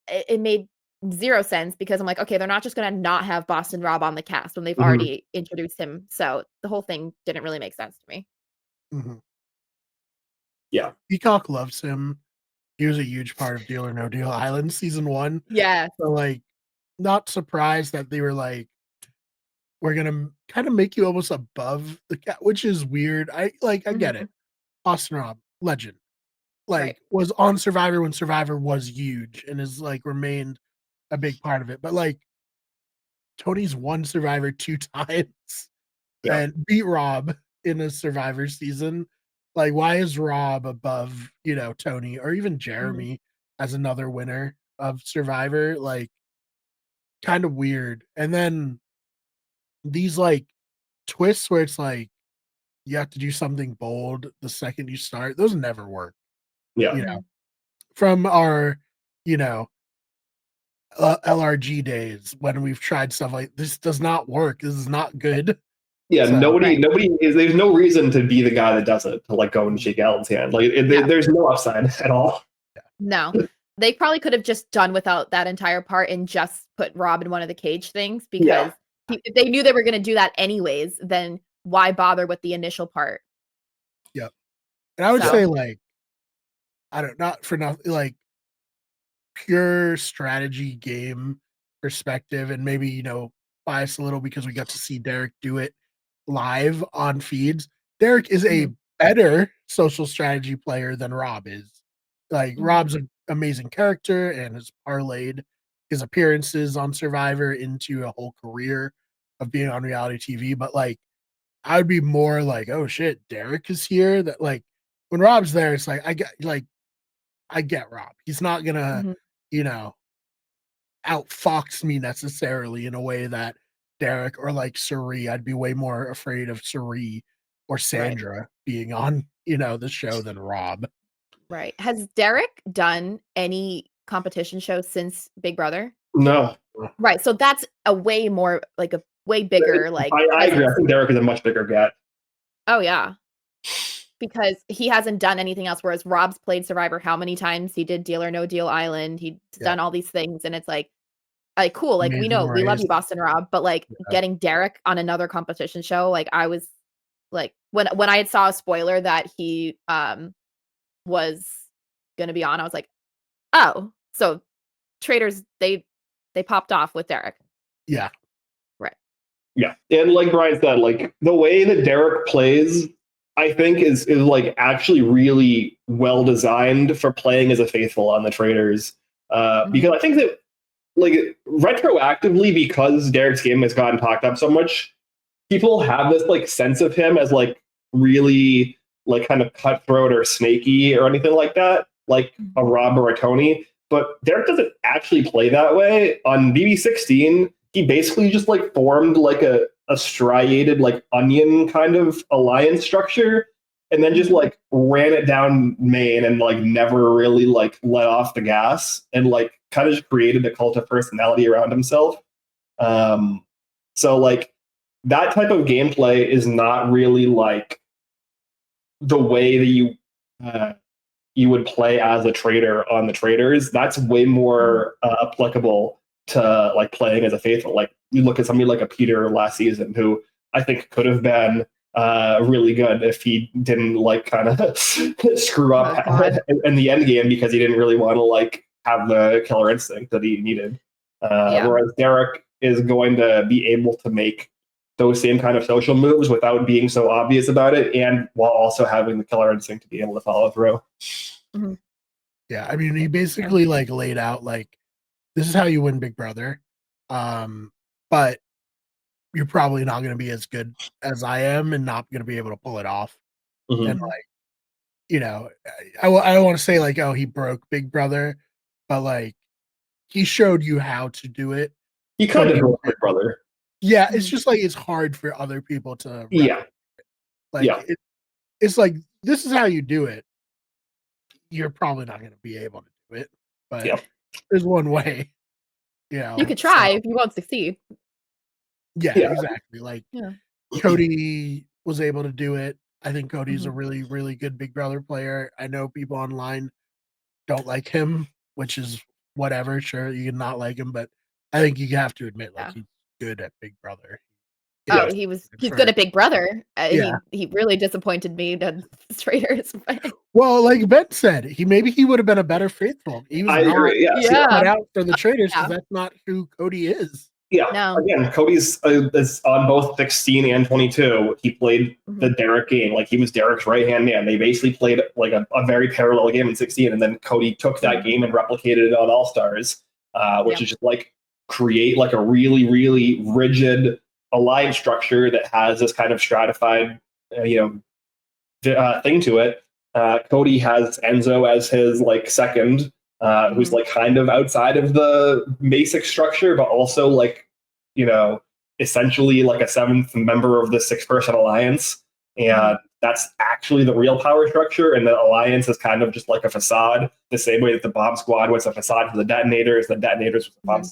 it made 0 sense because I'm like, "Okay, they're not just gonna not have Boston Rob on the cast when they've Mhm. already introduced him." So, the whole thing didn't really make sense to me. Mhm. Yeah, Peacock loves him. He was a huge part of Deal or No Deal Island season 1. Yes. So, like, not surprised that they were like, "We're gonna kinda make you almost above the cat," which is weird. I get Mhm. it. Austin Rob, legend. Right. Like, was on Survivor when Survivor was huge and has, like, remained a big part of it, but, like, Tony's won Survivor 2 times yeah. and beat Rob in a Survivor season. Like, why is Rob above, Tony or even Mhm. Jeremy as another winner of Survivor? Like, kind of weird. And then these, like, twists where it's like, you have to do something bold the second you start, those never work, Yeah. you know, Mhm. from our, you know, LRG days when we've tried stuff like this does not work. This is not good. Yeah, So, Right. nobody is. There's no reason to be the guy that does it, to like go and mm, shake Alan's hand. Like, No. there's no upside at all. No. They probably could have just done without that entire part and just put Rob in one of the cage things Yeah, because if they knew they were gonna do that anyways, then why bother with the initial part? yep. And I would say, So like, I don't not for nothing, like, pure strategy game perspective, and maybe, bias a little because we got to see Derek do it live on feeds. Derek is a mhm, better social strategy player than Rob is. Like, mhm, Rob's an amazing character and has parlayed his appearances on Survivor into a whole career of being on reality TV. But, like, I would be more like, oh shit, Derek is here. That, like, when Rob's there, it's like I get Rob. He's not gonna, mhm. you know, outfox me necessarily in a way that Derek or like Suri, I'd be way more afraid of Suri or Sandra being on, the show than Rob. Right. Has Derek done any competition shows since Big Brother? No. Right. So that's a way more like a way bigger like I agree. I presence. think Derek is a much bigger get. Oh yeah. Because he hasn't done anything else. Whereas Rob's played Survivor how many times? He did Deal or No Deal Island. He's done all these things, and it's like cool. Like we Amazing know we love Race. you, Boston Rob, but like getting Derek on another competition show, like I was like when I had saw a spoiler that he was gonna be on, I was like, oh, so Traitors they popped off with Derek. Yeah. Right. Yeah. And like Brian said, like the way that Derek plays, I think is like actually really well designed for playing as a faithful on the Traitors. Because I think that like retroactively, because Derek's game has gotten talked up so much, people have this like sense of him as like really like kind of cutthroat or snaky or anything like that, like a Rob or a Tony. But Derek doesn't actually play that way. On BB16, he basically just like formed like a striated like onion kind of alliance structure and then just like ran it down main and like never really like let off the gas and like kind of just created a cult of personality around himself. So like that type of gameplay is not really like the way that you would play as a traitor on the Traitors. That's way more applicable to like playing as a faithful. Like you look at somebody like a Peter last season, who I think could have been really good if he didn't like kind of screw up in the end game because he didn't really want to like have the killer instinct that he needed. Whereas Derek is going to be able to make those same kind of social moves without being so obvious about it, and while also having the killer instinct to be able to follow through. Yeah, I mean, he basically like laid out like this is how you win Big Brother, but you're probably not going to be as good as I am, and not going to be able to pull it off. And like, I don't want to say like, oh, he broke Big Brother, but like he showed you how to do it. He kind of broke Big Brother. Yeah, it's just like it's hard for other people to like it's like this is how you do it. You're probably not going to be able to do it, but there's one way. You could try if you won't succeed. Yeah, exactly. Like Cody was able to do it. I think Cody's a really, really good Big Brother player. I know people online don't like him, which is whatever. Sure, you can not like him, but I think you have to admit, like, he's good at Big Brother. Oh, he's good at Big Brother. He really disappointed me to Traitors. Well, like Ben said, he would have been a better faithful. He was cut out for the Traitors because that's not who Cody is. Yeah. No. Again, Cody's is on both 16 and 22. He played the Derek game. Like he was Derek's right-hand man. They basically played like a very parallel game in 16. And then Cody took that game and replicated it on All-Stars, which is just like create like a really, really rigid alliance structure that has this kind of stratified, thing to it. Cody has Enzo as his like second, who's like kind of outside of the basic structure, but also like, essentially like a seventh member of the 6-person alliance. And that's actually the real power structure. And the alliance is kind of just like a facade, the same way that the bomb squad was a facade for the detonators was a bomb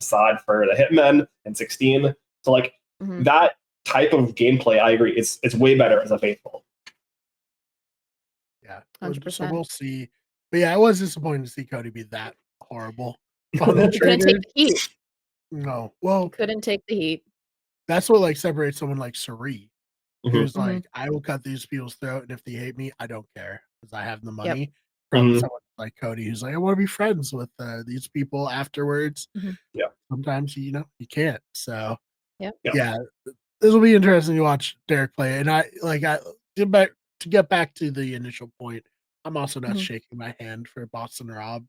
facade for the hitmen in 16. So like that type of gameplay, I agree, it's way better as a faithful. Yeah, 100%. So we'll see. But yeah, I was disappointed to see Cody be that horrible. Couldn't take the heat. No, well, couldn't take the heat. That's what like separates someone like Suri, who's like, I will cut these people's throat, and if they hate me, I don't care because I have the money. From someone like Cody, who's like, I want to be friends with these people afterwards. Yeah, sometimes you can't. So yeah, this will be interesting to watch Derek play. And I get back to the initial point. I'm also not shaking my hand for Boston Rob.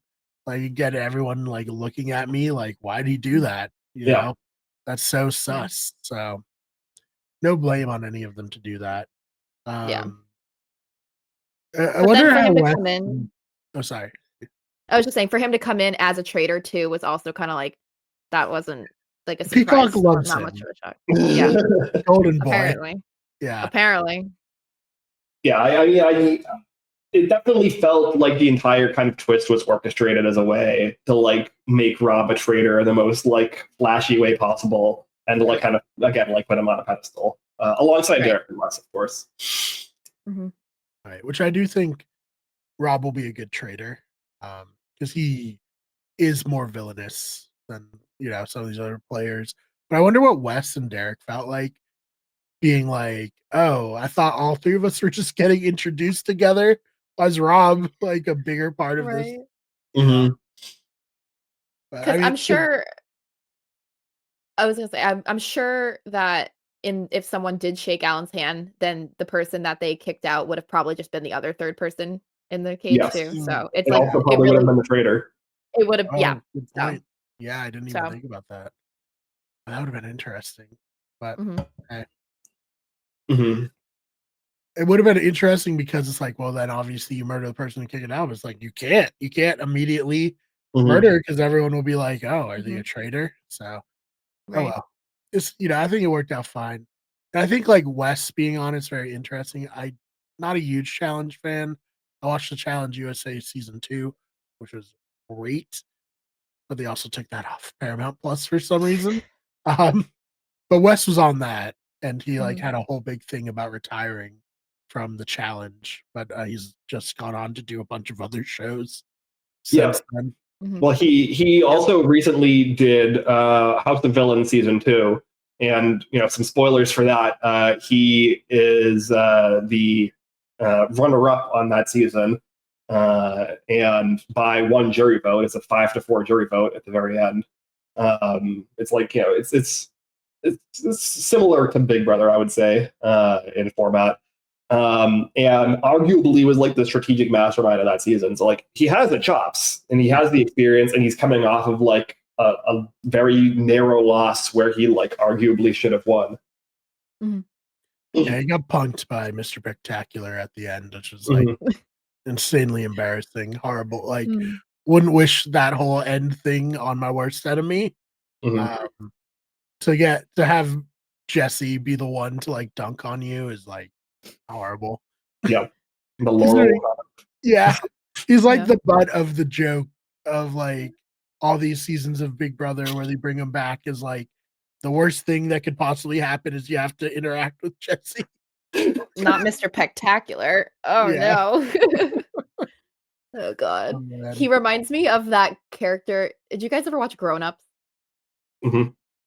Like, you get everyone like looking at me like, why'd he do that? You know, that's so sus. So no blame on any of them to do that. I wonder how. Oh, sorry. I was just saying, for him to come in as a traitor too was also kind of like that wasn't like a Peacock surprise. loves Not him. much of a shock. Yeah, Golden boy. apparently. Yeah. Apparently. Yeah, it definitely felt like the entire kind of twist was orchestrated as a way to like make Rob a traitor in the most like flashy way possible, and like kind of again like put him on a pedestal alongside Derek and Wes, of course. Right, which I do think Rob will be a good traitor, because he is more villainous than some of these other players. But I wonder what Wes and Derek felt like being like, "Oh, I thought all three of us were just getting introduced together. Why is Rob like a bigger part of this?" Mm-hmm. But, Because I'm sure. I was gonna say, I'm sure that if someone did shake Alan's hand, then the person that they kicked out would have probably just been the other third person in the cage Yes. too. So it's It like also it probably would have really been the traitor. it would have oh, good So, point. Yeah, I didn't even so think about that. That would have been interesting. But mhm. Mm-hmm. it would have been interesting because it's like, well, then obviously you murder the person and kick it out. But it's like you can't immediately murder because everyone will be like, "Oh, are they a traitor?" So, oh Right. well. It's I think it worked out fine. And I think like Wes being on it's very interesting. Not a huge challenge fan. I watched the Challenge USA season 2, which was great, but they also took that off Paramount Plus for some reason. But Wes was on that, and he like had a whole big thing about retiring from the challenge, but he's just gone on to do a bunch of other shows since then. Well, he also recently did House of Villains season 2, and some spoilers for that. He is the runner-up on that season, and by one jury vote, it's a 5-4 jury vote at the very end. It's like it's similar to Big Brother, I would say, in format. And arguably was like the strategic mastermind of that season. So like he has the chops and he has the experience, and he's coming off of like a very narrow loss where he like arguably should have won. Yeah, he got punked by Mr. Spectacular at the end, which was like insanely embarrassing, horrible. Like, wouldn't wish that whole end thing on my worst enemy. To have Jesse be the one to like dunk on you is like horrible. Yeah, the Laurel. Yeah, he's like the butt of the joke of like all these seasons of Big Brother where they bring him back is like the worst thing that could possibly happen is you have to interact with Jesse. Not Mr. Spectacular. Oh no. Oh god. Oh, He reminds me of that character. Did you guys ever watch Grown Ups?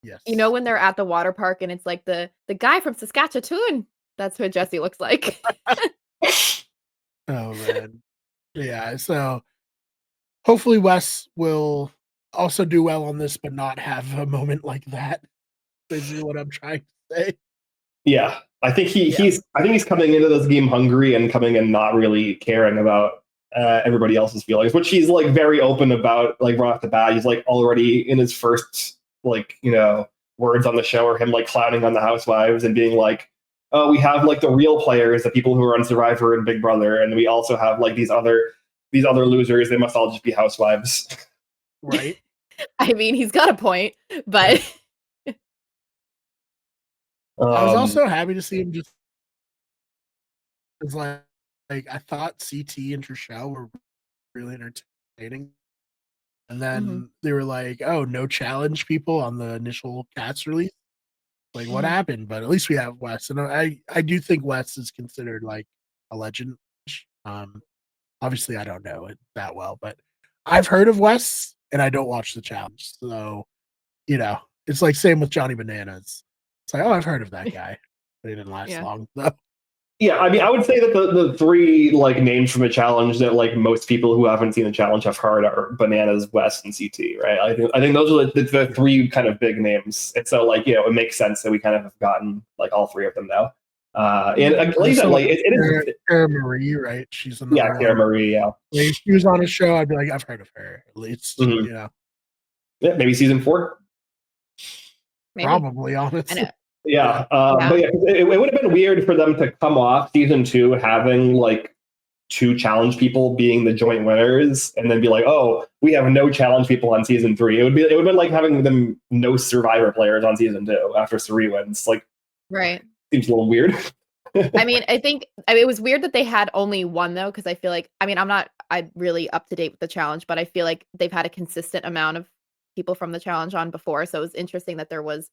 Yes. You know when they're at the water park and it's like the guy from Saskatchewan? That's what Jesse looks like. Oh man. Yeah, so hopefully Wes will also do well on this, but not have a moment like that. Basically what I'm trying to say. Yeah, I think he's coming into this game hungry and coming in not really caring about everybody else's feelings, which he's like very open about. Like right off the bat, he's like already in his first like words on the show are him like clowning on the housewives and being like, "Oh, we have like the real players, the people who are on Survivor and Big Brother, and we also have like these other losers. They must all just be housewives." Right. I mean, he's got a point, but I was also happy to see him just like I thought CT and Trishelle were really entertaining. And then they were like, "Oh, no challenge people on the initial cast release." Like, what happened? But at least we have Wes, and I do think Wes is considered like a legend. Obviously, I don't know it that well, but I've heard of Wes, and I don't watch the challenge, so it's like same with Johnny Bananas. It's like, oh, I've heard of that guy, but he didn't last long though. Yeah, I mean, I would say that the three like names from the challenge that like most people who haven't seen the challenge have heard are Bananas, West, and CT, right? I think those are the three kind of big names, and so like it makes sense that we kind of have gotten like all three of them now. And like you said, like it is Cara Marie, right? She's another Cara Marie. Yeah, like, if she was on a show, I'd be like, I've heard of her. At least Yeah, maybe season 4. maybe. Probably, honestly. Yeah. But it would have been weird for them to come off season 2 having like two challenge people being the joint winners, and then be like, oh, we have no challenge people on season 3. It would have been like having them no Survivor players on season 2 after Suri wins. Like, Right. seems a little weird. I mean, it was weird that they had only one though, because I feel like, I mean, I'm really up to date with the challenge, but I feel like they've had a consistent amount of people from the challenge on before. So it was interesting that there was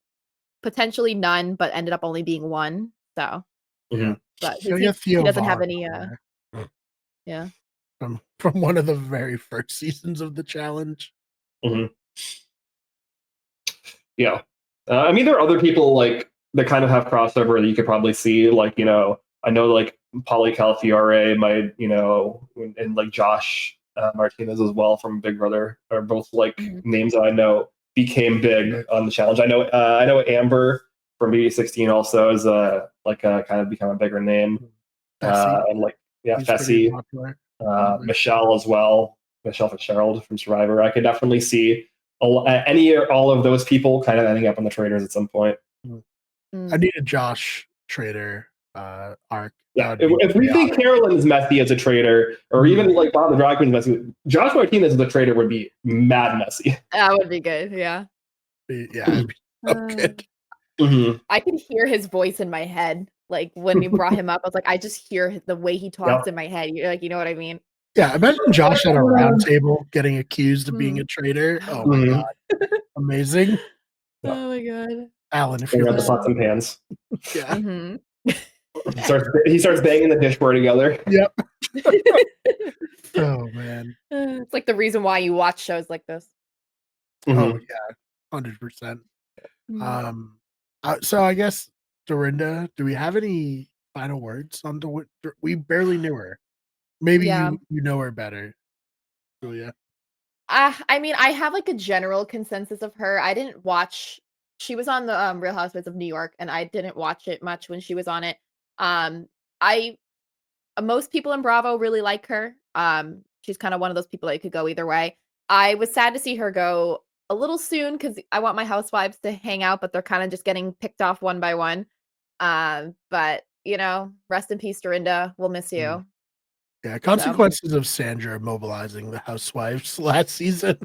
potentially none, but ended up only being one. So, Mhm. but You'll he get Theo doesn't have Vaughn any. on there Yeah. from one of the very first seasons of the challenge. Mhm. Yeah. I mean, there are other people like that kind of have crossover that you could probably see. Like, you know, I know like Polly Calafiore might, you know, and like Josh Martinez as well from Big Brother are both like Mhm. names that I know became big on the challenge. I know Amber from BB16 also is kind of become a bigger name. Fessy, And like, yeah, he's pretty Fessy, popular. Michelle as well, Michelle Fitzgerald from Survivor. I could definitely see any or all of those people kind of ending up on the Traitors at some point. I need a Josh Trader arc. Yeah, if we think Carolyn's messy as a traitor, or even like Bob the Drag Queen's messy, Josh Martinez as a traitor would be mad messy. That would be good. Yeah. Yeah, it'd be so good. I could hear his voice in my head. Like when you brought him up, I was like, I just hear the way he talks in my head. You're like, you know what I mean? Yeah, imagine Josh at a round table getting accused of being Mm. a traitor. Oh my god, amazing! Oh my god, Alan, if Bring you're out the pots and pans. yeah, He starts banging the dishware together. yep. Oh man, it's like the reason why you watch shows like this. oh yeah, 100%. So I guess Dorinda, do we have any final words on we barely knew her. Maybe Yeah. you know her better, Julia. I mean, I have like a general consensus of her. I didn't watch. She was on the Real Housewives of New York, and I didn't watch it much when she was on it. I Most people in Bravo really like her. She's kind of one of those people that could go either way. I was sad to see her go a little soon because I want my housewives to hang out, but they're kind of just getting picked off one by one. But you know, rest in peace, Dorinda. We'll miss you. Yeah, consequences of Sandra mobilizing the housewives last season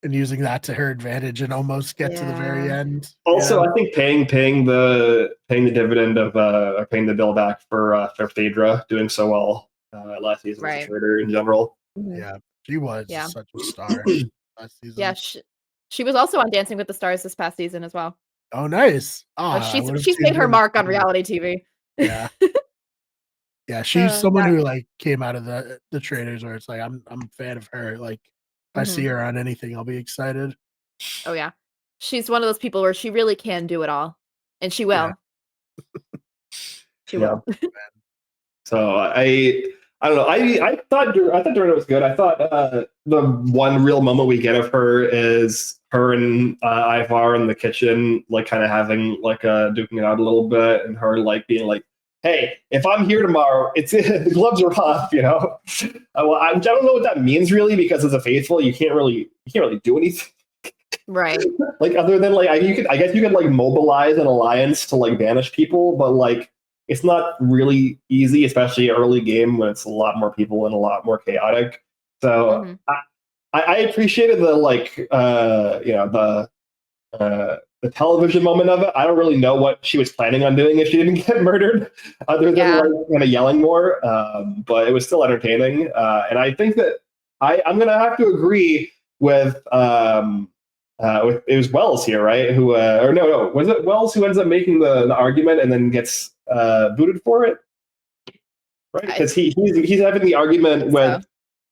and using that to her advantage and almost get to the very end. Also, I think paying the dividend of paying the bill back for Phaedra doing so well last season as a traitor in general. Yeah, she was such a star last season. Yeah, she was also on Dancing with the Stars this past season as well. Oh, nice. She's made her mark on reality TV. Yeah. Yeah, she's someone who like came out of the Traitors where it's like I'm a fan of her. Like if I see her on anything, I'll be excited. Oh yeah. She's one of those people where she really can do it all. And she will. Yeah. She will. So I don't know. I thought Dorinda was good. I thought the one real moment we get of her is her and Ivar in the kitchen, like kind of having like duking it out a little bit, and her like being like, "Hey, if I'm here tomorrow, it's the gloves are off," you know. Well, I don't know what that means really, because as a faithful, you can't really do anything. Right. Like other than like I guess you could like mobilize an alliance to like banish people, but like it's not really easy, especially early game when it's a lot more people and a lot more chaotic. So I appreciated the like the television moment of it. I don't really know what she was planning on doing if she didn't get murdered, other than like kind of yelling more. But it was still entertaining, and I think that I'm gonna have to agree with it was Wells here, right? Who or no, was it Wells who ends up making the argument and then gets booted for it, right? Because he's having the argument with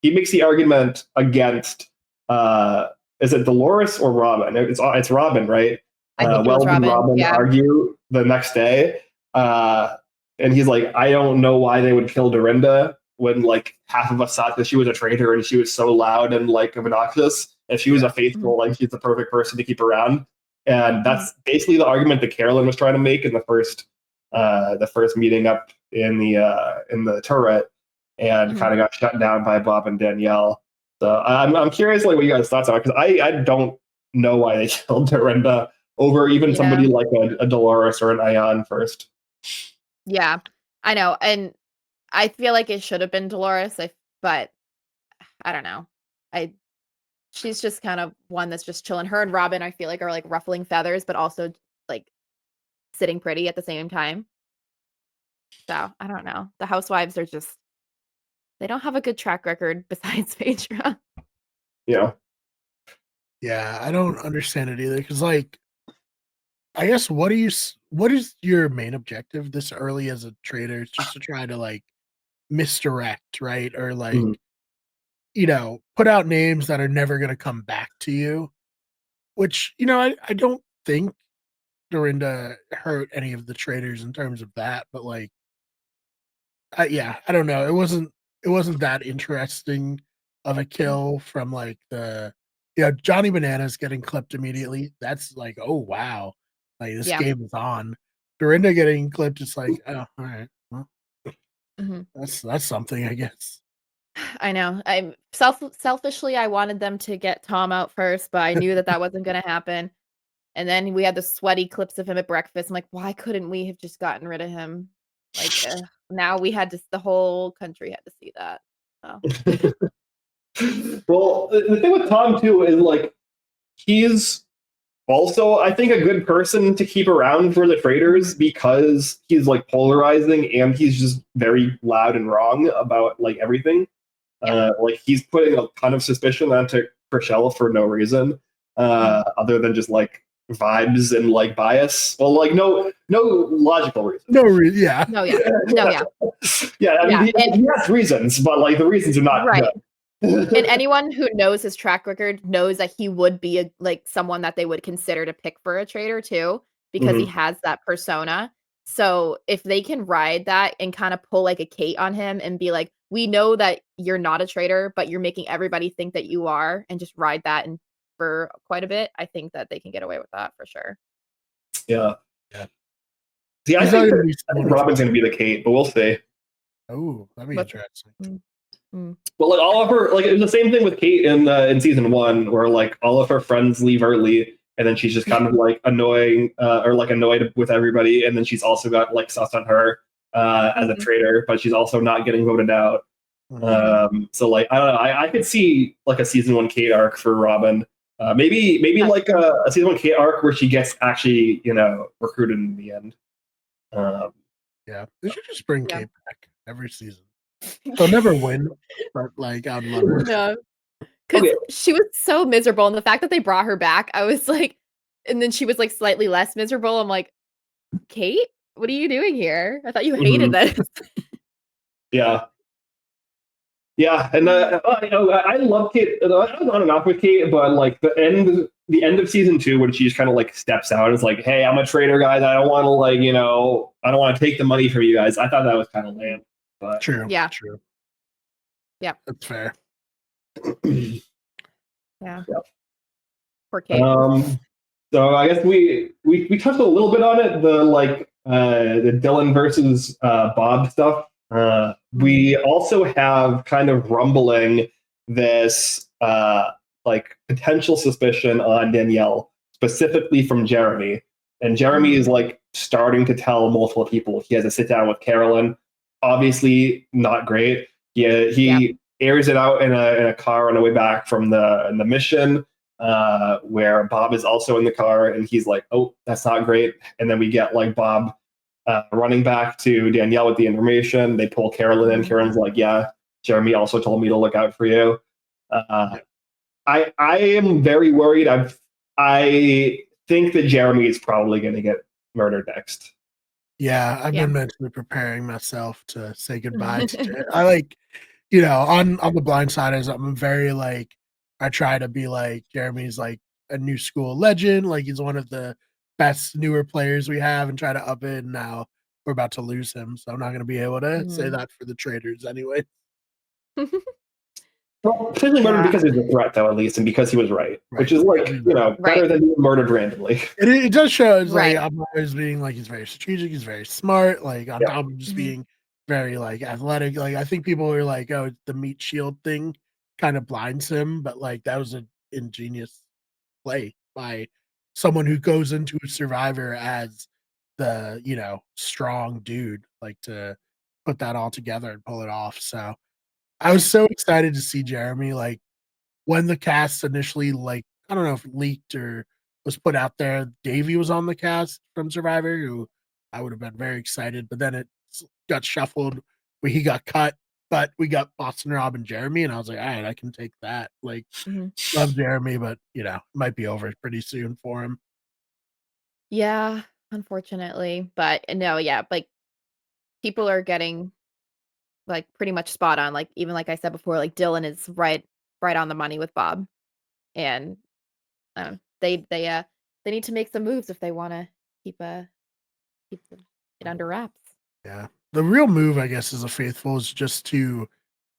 he makes the argument against is it Dolores or Robin? It's Robin, right? Wells and Robin argue the next day, and he's like, I don't know why they would kill Dorinda when like half of us thought that she was a traitor and she was so loud and like obnoxious. If she was a faithful, like she's the perfect person to keep around. And that's basically the argument that Carolyn was trying to make in the first meeting up in the turret, and kind of got shut down by Bob and Danielle. So I'm curious like what you guys' thoughts are, because I don't know why they killed Dorinda over even somebody like a Dolores or an Ion first. Yeah, I know. And I feel like it should have been Dolores, but I don't know. She's just kind of one that's just chilling. Her and Robin, I feel like, are like ruffling feathers, but also like sitting pretty at the same time. So I don't know. The housewives are just they don't have a good track record besides Phaedra. Yeah. Yeah, I don't understand it either. Because, like, I guess what is your main objective this early as a trader? It's just to try to like misdirect, right? Or like, Mhm. put out names that are never going to come back to you. Which I don't think Dorinda hurt any of the traders in terms of that, but like, yeah, I don't know. It wasn't that interesting of a kill from like Johnny Bananas getting clipped immediately. That's like, oh wow, like this Yeah. game is on. Dorinda getting clipped, it's like, oh, all right, well, Mhm. that's something, I guess. I know. I'm selfishly, I wanted them to get Tom out first, but I knew that wasn't going to happen. And then we had the sweaty clips of him at breakfast. I'm like, why couldn't we have just gotten rid of him? Like, now we had to. The whole country had to see that. So. Well, the thing with Tom too is like he's also, I think, a good person to keep around for the traders because he's like polarizing and he's just very loud and wrong about like everything. Yeah. Like he's putting a ton of suspicion onto Chriselle for no reason, other than just like vibes and like bias. Well, like no logical reason. Yeah. No, yeah. No, yeah. Yeah, I mean, Yeah, he has reasons, but like the reasons are not Right. good. And anyone who knows his track record knows that he would be someone that they would consider to pick for a trader too, because he Mhm. has that persona. So if they can ride that and kind of pull like a Kate on him and be like, we know that you're not a trader, but you're making everybody think that you are, and just ride that and for quite a bit, I think that they can get away with that for sure. Yeah. Yeah. See, He's not gonna be I think someone Robin's going to be the Kate, but we'll see. Oh, that'd be But interesting. But like all of her, like it was the same thing with Kate in season one, where like all of her friends leave early, and then she's just kind of like annoying or like annoyed with everybody, and then she's also got like sus on her as a Mhm. traitor, but she's also not getting voted out. So like I don't know, I could see like a season one Kate arc for Robin. Maybe like a season one Kate arc where she gets actually recruited in the end. Um, Yeah, they should just bring Yeah. Kate back every season. They'll never win, but like I'd love it. No. 'Cause okay, she was so miserable, and the fact that they brought her back, I was like and then she was, like, slightly less miserable, I'm like, "Kate, what are you doing here? I thought you hated mhm, this." yeah. Yeah, and I love Kate. I was on and off with Kate, but like the end of season two, when she just kind of like steps out, it's like, "Hey, I'm a traitor, guys. I don't want to like, I don't want to take the money from you guys." I thought that was kind of lame, but True, Yeah, true. yeah, That's fair. yeah. yeah. Poor Kate. So I guess we touched a little bit on it, the Dylan versus Bob stuff. We also have kind of rumbling this like potential suspicion on Danielle, specifically from Jeremy. And Jeremy Mhm. is like starting to tell multiple people. He has a sit down with Carolyn. Obviously, not great. Yeah. He airs it out in a car on the way back from the mission, where Bob is also in the car, and he's like, "Oh, that's not great." And then we get like Bob running back to Danielle with the information. They pull Carolyn in. Mhm. Carolyn's like, "Yeah, Jeremy also told me to look out for you." Uh, Yeah. I am very worried. I think that Jeremy is probably going to get murdered next. Yeah, I've Yeah. been mentally preparing myself to say goodbye to I like, on the blind side is I'm very like I try to be like Jeremy's like a new school legend, like he's one of the best newer players we have and try to up it. And now we're about to lose him, so I'm not gonna be able to say Mhm. that for the traders anyway. Well, potentially murdered Yeah, because he was a threat, though, at least, and because he was right, which Right. is Because like, he's right. better right, than being murdered randomly. It does show it's like right. I'm always being like he's very strategic, he's very smart, like on Yeah. top of just Mhm. being very like athletic. Like I think people are like, oh, the meat shield thing kind of blinds him, but like that was an ingenious play by someone who goes into a survivor as the strong dude, like to put that all together and pull it off. So I was so excited to see Jeremy. Like when the cast initially, like, I don't know if leaked or was put out there, Davey was on the cast from Survivor, who I would have been very excited, but then it got shuffled where he got cut. But we got Boston Rob and Jeremy, and I was like, all right, I can take that. Like, love Jeremy, but it might be over pretty soon for him. Yeah, unfortunately. But no, yeah, like people are getting like pretty much spot on. Like even like I said before, like Dylan is right on the money with Bob. And they need to make some moves if they want to keep it under wraps. Yeah. The real move, I guess, as a faithful is just to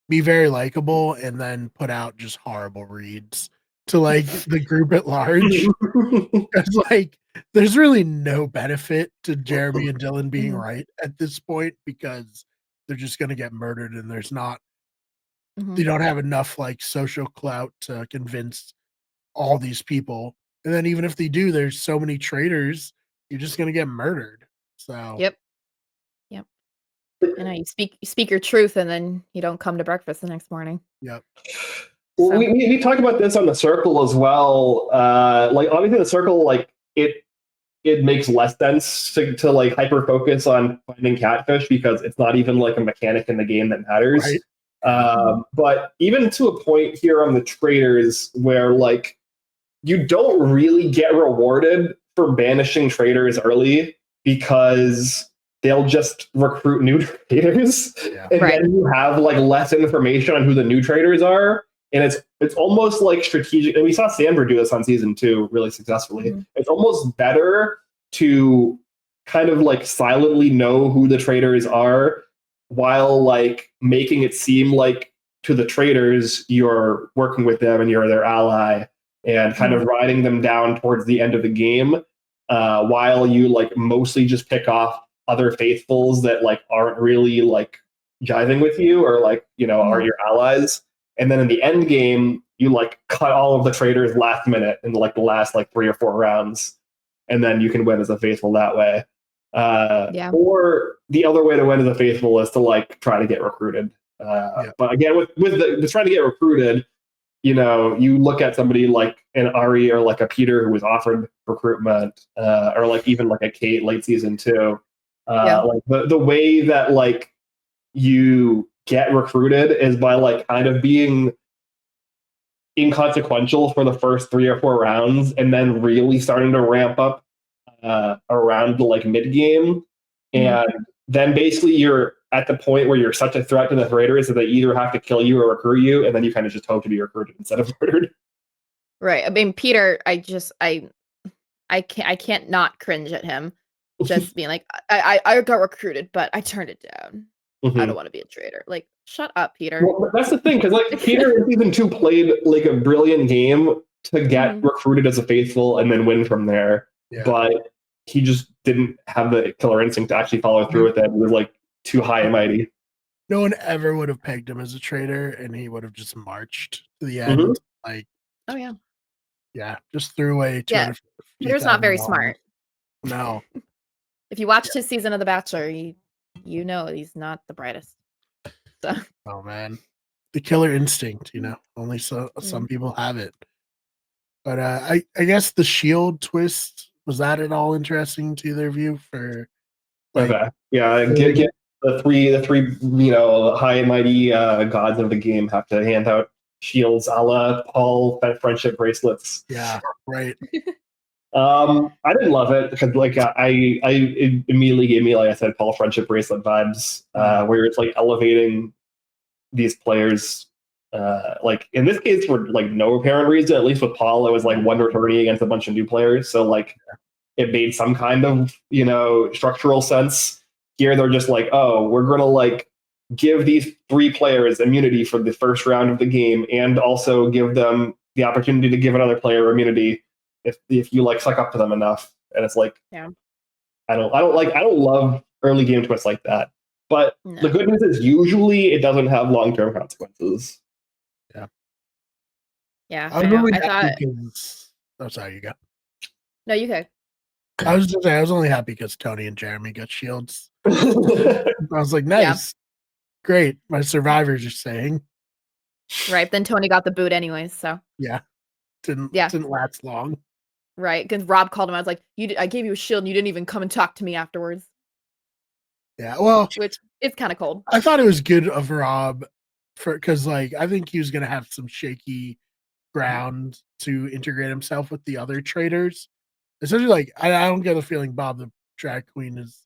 be very likable and then put out just horrible reads to like the group at large. It's like there's really no benefit to Jeremy and Dylan being right at this point because they're just gonna get murdered and they don't have enough like social clout to convince all these people. And then even if they do, there's so many traitors, you're just gonna get murdered. So Yep. I know you speak your truth and then you don't come to breakfast the next morning. yep. Well, So. we talked about this on the circle as well. Like obviously the circle, like it makes less sense to like hyper focus on finding catfish because it's not even like a mechanic in the game that matters. Right. But even to a point here on the traders where like you don't really get rewarded for banishing traders early because they'll just recruit new traders, and then you have like less information on who the new traders are, and it's almost like strategic. And we saw Sandra do this on season 2 really successfully. It's almost better to kind of like silently know who the traders are while like making it seem like to the traders you're working with them and you're their ally and kind of riding them down towards the end of the game, while you like mostly just pick off other faithfuls that like aren't really like jiving with you or like are your allies. And then in the end game you like cut all of the traders last minute in like the last like 3 or 4 rounds, and then you can win as a faithful that way. Or the other way to win as a faithful is to like try to get recruited. But again, with the trying to get recruited, you look at somebody like an Ari or like a Peter who was offered recruitment, or like even like a Kate late season 2. Like the way that like you get recruited is by like kind of being inconsequential for the first 3 or 4 rounds and then really starting to ramp up around the like mid game. And then basically you're at the point where you're such a threat to the Traitors that they either have to kill you or recruit you, and then you kind of just hope to be recruited instead of murdered. Right. I mean, Peter, I can't not cringe at him. Just being like, I got recruited, but I turned it down. I don't want to be a traitor. Like, shut up, Peter. Well, that's the thing, because like Peter in season 2 played like a brilliant game to get recruited as a faithful and then win from there. But he just didn't have the killer instinct to actually follow through with it. He was like too high and mighty. No one ever would have pegged him as a traitor, and he would have just marched to the end. Like, just threw away. Peter's not very smart. No. If you watched his season of The Bachelor, you know he's not the brightest. So. Oh man, the killer instinct. Only some people have it. But I guess the shield twist, was that at all interesting to either of you? For like, get the three high and mighty gods of the game have to hand out shields a la Paul friendship bracelets. Yeah, right. I didn't love it because like it immediately gave me, like I said, Paul friendship bracelet vibes, where it's like elevating these players, like in this case for like no apparent reason. At least with Paul, it was like one attorney against a bunch of new players, so like it made some kind of structural sense. Here they're just like, oh, we're gonna like give these 3 players immunity for the first round of the game, and also give them the opportunity to give another player immunity if you like suck up to them enough. And it's like, I don't love early game twists like that. But the good news is usually it doesn't have long-term consequences. Yeah. I was really happy because... Oh, sorry, you go. No, you go. I was only happy because Tony and Jeremy got shields. I was like, nice. Great. My survivors are saying. Right. Then Tony got the boot anyways. So Yeah. Didn't last long. Right. Because Rob called him. I was like, I gave you a shield and you didn't even come and talk to me afterwards. Yeah. Well, which is kind of cold. I thought it was good of Rob because like I think he was gonna have some shaky ground to integrate himself with the other traders. Essentially, like I don't get the feeling Bob the drag queen is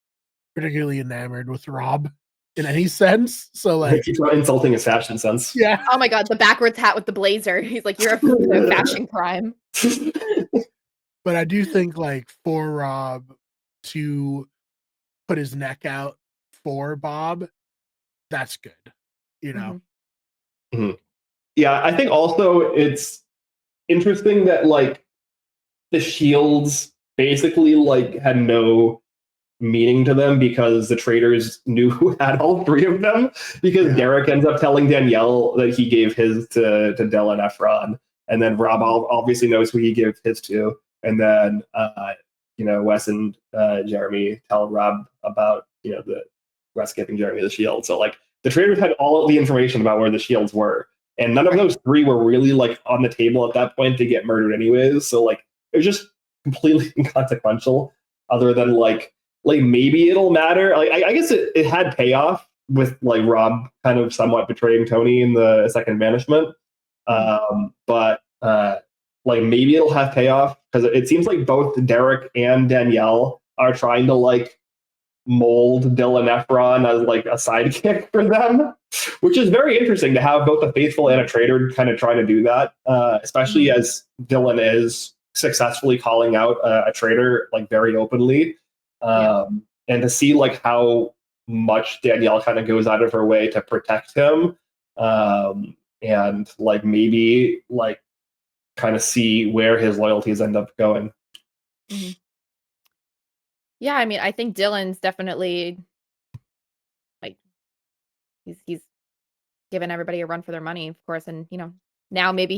particularly enamored with Rob in any sense. So like he's not insulting his fashion sense. Yeah. Oh my god, the backwards hat with the blazer. He's like, you're a fashion crime. But I do think like for Rob to put his neck out for Bob, that's good. You know. Mm-hmm. Yeah, I think also it's interesting that like the shields basically like had no meaning to them because the traders knew who had all three of them because Derek ends up telling Danielle that he gave his to Dylan Efron, and then Rob obviously knows who he gave his to, and then Wes and Jeremy tell Rob about the Wes giving Jeremy the shield. So like the traders had all of the information about where the shields were, and none of those three were really like on the table at that point to get murdered anyways. So like it was just completely inconsequential, other than like maybe it'll matter. Like I guess it had payoff with like Rob kind of somewhat betraying Tony in the second banishment. But like maybe it'll have payoff because it seems like both Derek and Danielle are trying to like mold Dylan Efron as like a sidekick for them, which is very interesting to have both a faithful and a traitor kind of trying to do that, especially as Dylan is successfully calling out a traitor like very openly. And to see like how much Danielle kind of goes out of her way to protect him, and like maybe like kind of see where his loyalties end up going. Mm-hmm. Yeah, I mean, I think Dylan's definitely like he's giving everybody a run for their money, of course, and now maybe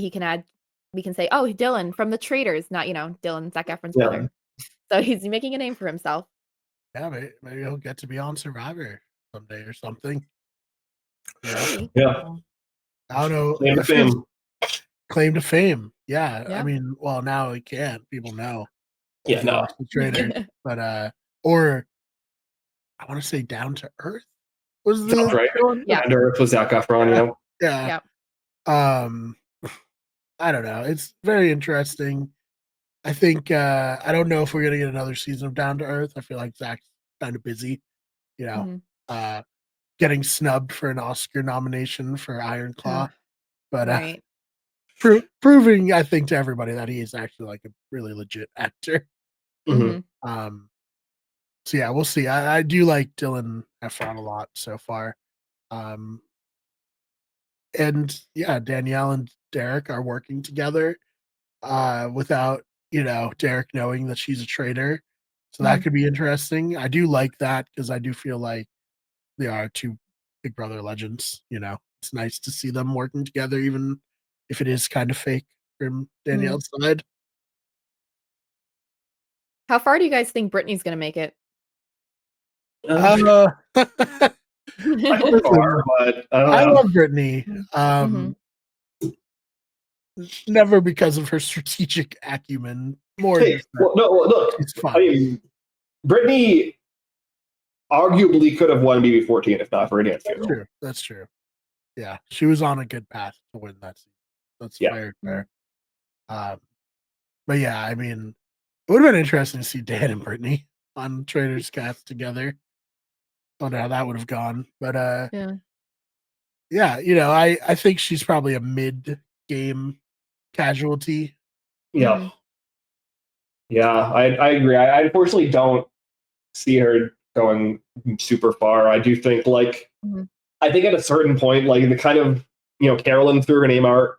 we can say, oh, Dylan from the Traitors, not Dylan, Zac Efron's brother. So he's making a name for himself. Yeah, maybe he'll get to be on Survivor someday or something. Yeah. I don't know. Claim to fame. Claim to fame. Yeah. I mean, well, now he can't. People know. Yeah, no. The traitor. But or I want to say Down to Earth was the right. Yeah. Down to Earth was Zac Efron. Yeah. I don't know. It's very interesting. I think I don't know if we're gonna get another season of Down to Earth. I feel like Zach's kind of busy, getting snubbed for an Oscar nomination for Iron Claw, but proving I think to everybody that he is actually like a really legit actor. So yeah, we'll see. I do like Dylan Efron a lot so far, and yeah, Danielle and Derek are working together without Derek knowing that she's a traitor. So that could be interesting. I do like that because I do feel like they are two Big Brother legends. It's nice to see them working together, even if it is kind of fake from Danielle's side. How far do you guys think Brittany's going to make it? I love Brittany. Never because of her strategic acumen. More look, it's fun. I mean, Brittany arguably could have won BB14 if not for Indiana Funeral. That's true. Yeah, she was on a good path to win that season. That's fair. But yeah, I mean, it would have been interesting to see Dan and Brittany on Traitors cast together. I wonder how that would have gone. But I think she's probably a mid-game casualty. Yeah. I agree. I unfortunately don't see her going super far. I do think I think at a certain point, like the kind of Carolyn threw her name out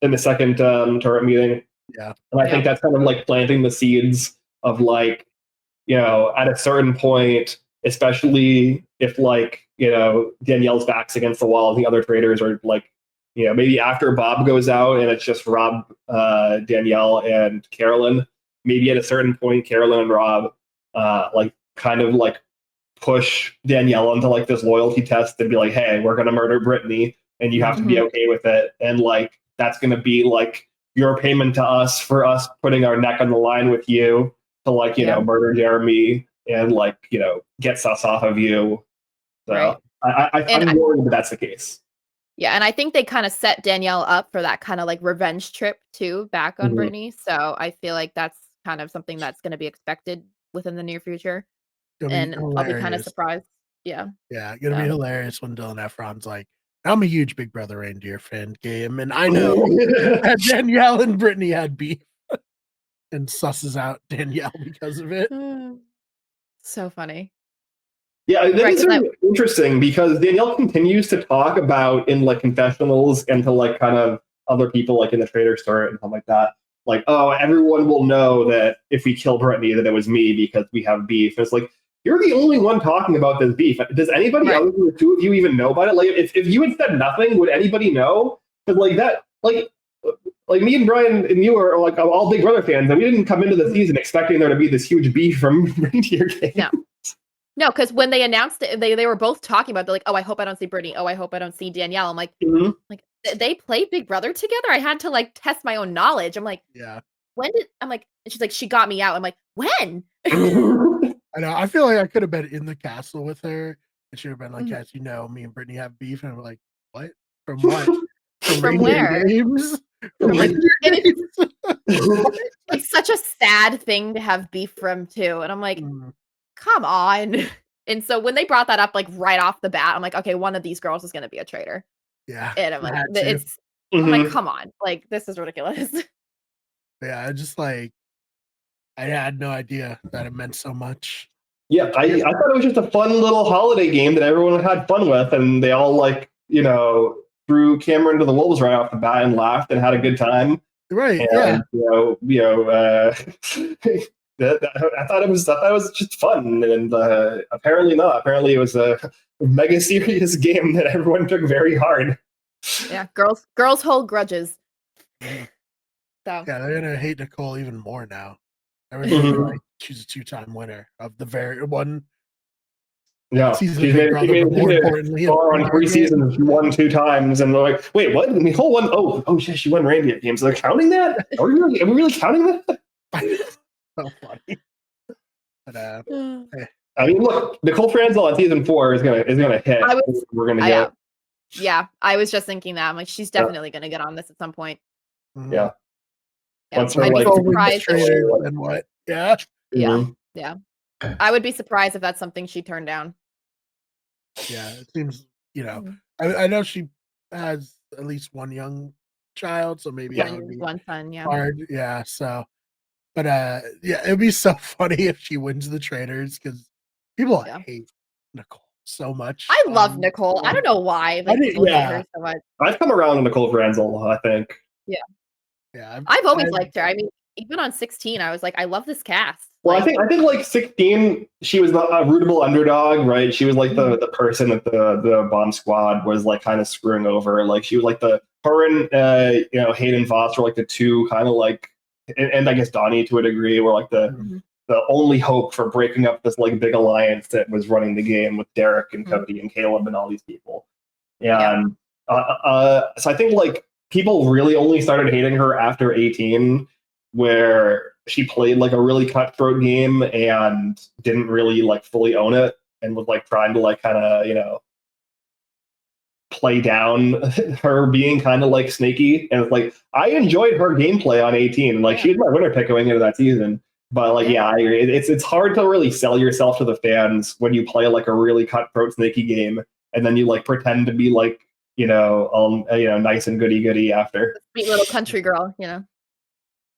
in the second turret meeting. Yeah. And I think that's kind of like planting the seeds of like, at a certain point, especially if Danielle's back's against the wall and the other traders are like, maybe after Bob goes out and it's just Rob, Danielle, and Carolyn, maybe at a certain point, Carolyn and Rob, kind of push Danielle into like this loyalty test and be like, hey, we're gonna murder Brittany and you have to be okay with it, and like that's gonna be like your payment to us for us putting our neck on the line with you to like murder Jeremy and like gets us off of you. So Right. I'm worried that that's the case. Yeah, and I think they kind of set Danielle up for that kind of like revenge trip too back on Brittany. So I feel like that's kind of something that's going to be expected within the near future. And I'll be kind of surprised. Yeah. Yeah, gonna be hilarious when Dylan Efron's like, I'm a huge Big Brother Reindeer fan game, and I know that Danielle and Brittany had beef and susses out Danielle because of it. So funny. Yeah, that is interesting because Danielle continues to talk about in like confessionals and to like kind of other people like in the Traitors story and stuff like that. Like, oh, everyone will know that if we kill Brittany, that it was me because we have beef. And it's like, you're the only one talking about this beef. Does anybody other than the two of you even know about it? Like, if you had said nothing, would anybody know? Because like that, like me and Brian and you are like all Big Brother fans, and we didn't come into the season expecting there to be this huge beef from Reindeer Games. No, because when they announced it, they were both talking about, they're like, oh, I hope I don't see Brittany. Oh, I hope I don't see Danielle. I'm like, like they play Big Brother together? I had to like test my own knowledge. I'm like, when did, I'm like, and she's like, she got me out. I'm like, when? I know. I feel like I could have been in the castle with her, and she would have been like, yes, me and Brittany have beef. And I'm like, what? From what? From where? Games? It's such a sad thing to have beef from too. And I'm like, come on. And so when they brought that up like right off the bat, I'm like, okay, one of these girls is going to be a traitor. Yeah. And I'm like, I'm like, come on, like this is ridiculous. Yeah, just like I had no idea that it meant so much. Yeah, I thought it was just a fun little holiday game that everyone had fun with, and they all like threw Cameron to the wolves right off the bat and laughed and had a good time. Right. And, I thought it was just fun, and apparently not. Apparently, it was a mega serious game that everyone took very hard. Yeah, girls hold grudges. So yeah, they're gonna hate Nicole even more now. Like she's a 2-time winner of the very one. Yeah, she's made on 3 seasons. She won 2 times, and they're like, "Wait, what? Nicole won? Oh, shit, she won Reindeer Games." They're counting that? Are we really counting that? So funny. But I mean, look, Nicole Franzel on season 4 is gonna hit. We're gonna get. Yeah, I was just thinking that. I'm like, she's definitely gonna get on this at some point. Yeah. I'd be surprised. And what? Yeah. Yeah. I would be surprised if that's something she turned down. Yeah, it seems. I know she has at least one young child, so maybe that would be one son. Yeah. Hard. Yeah. So. But it'd be so funny if she wins the Traitors because people hate Nicole so much. I love Nicole. I don't know why. Like, people hate her so much. I've come around on Nicole Franzel, I think. Yeah. Yeah. I've always liked her. I mean, even on 16, I was like, I love this cast. Well, I think like 16, she was a rootable underdog, right? She was like the person that the bomb squad was like kind of screwing over. Like she was like her and Hayden Foster were like the two kind of like. And I guess Donnie to a degree were like the only hope for breaking up this like big alliance that was running the game with Derek and Cody and Caleb and all these people. And so I think like people really only started hating her after 18, where she played like a really cutthroat game and didn't really like fully own it and was like trying to like kind of play down her being kind of like snaky. And it's like I enjoyed her gameplay on 18. Like she was my winner pick going into that season. But like I agree. It's hard to really sell yourself to the fans when you play like a really cutthroat snaky game and then you like pretend to be like nice and goody after. Sweet little country girl, Yeah,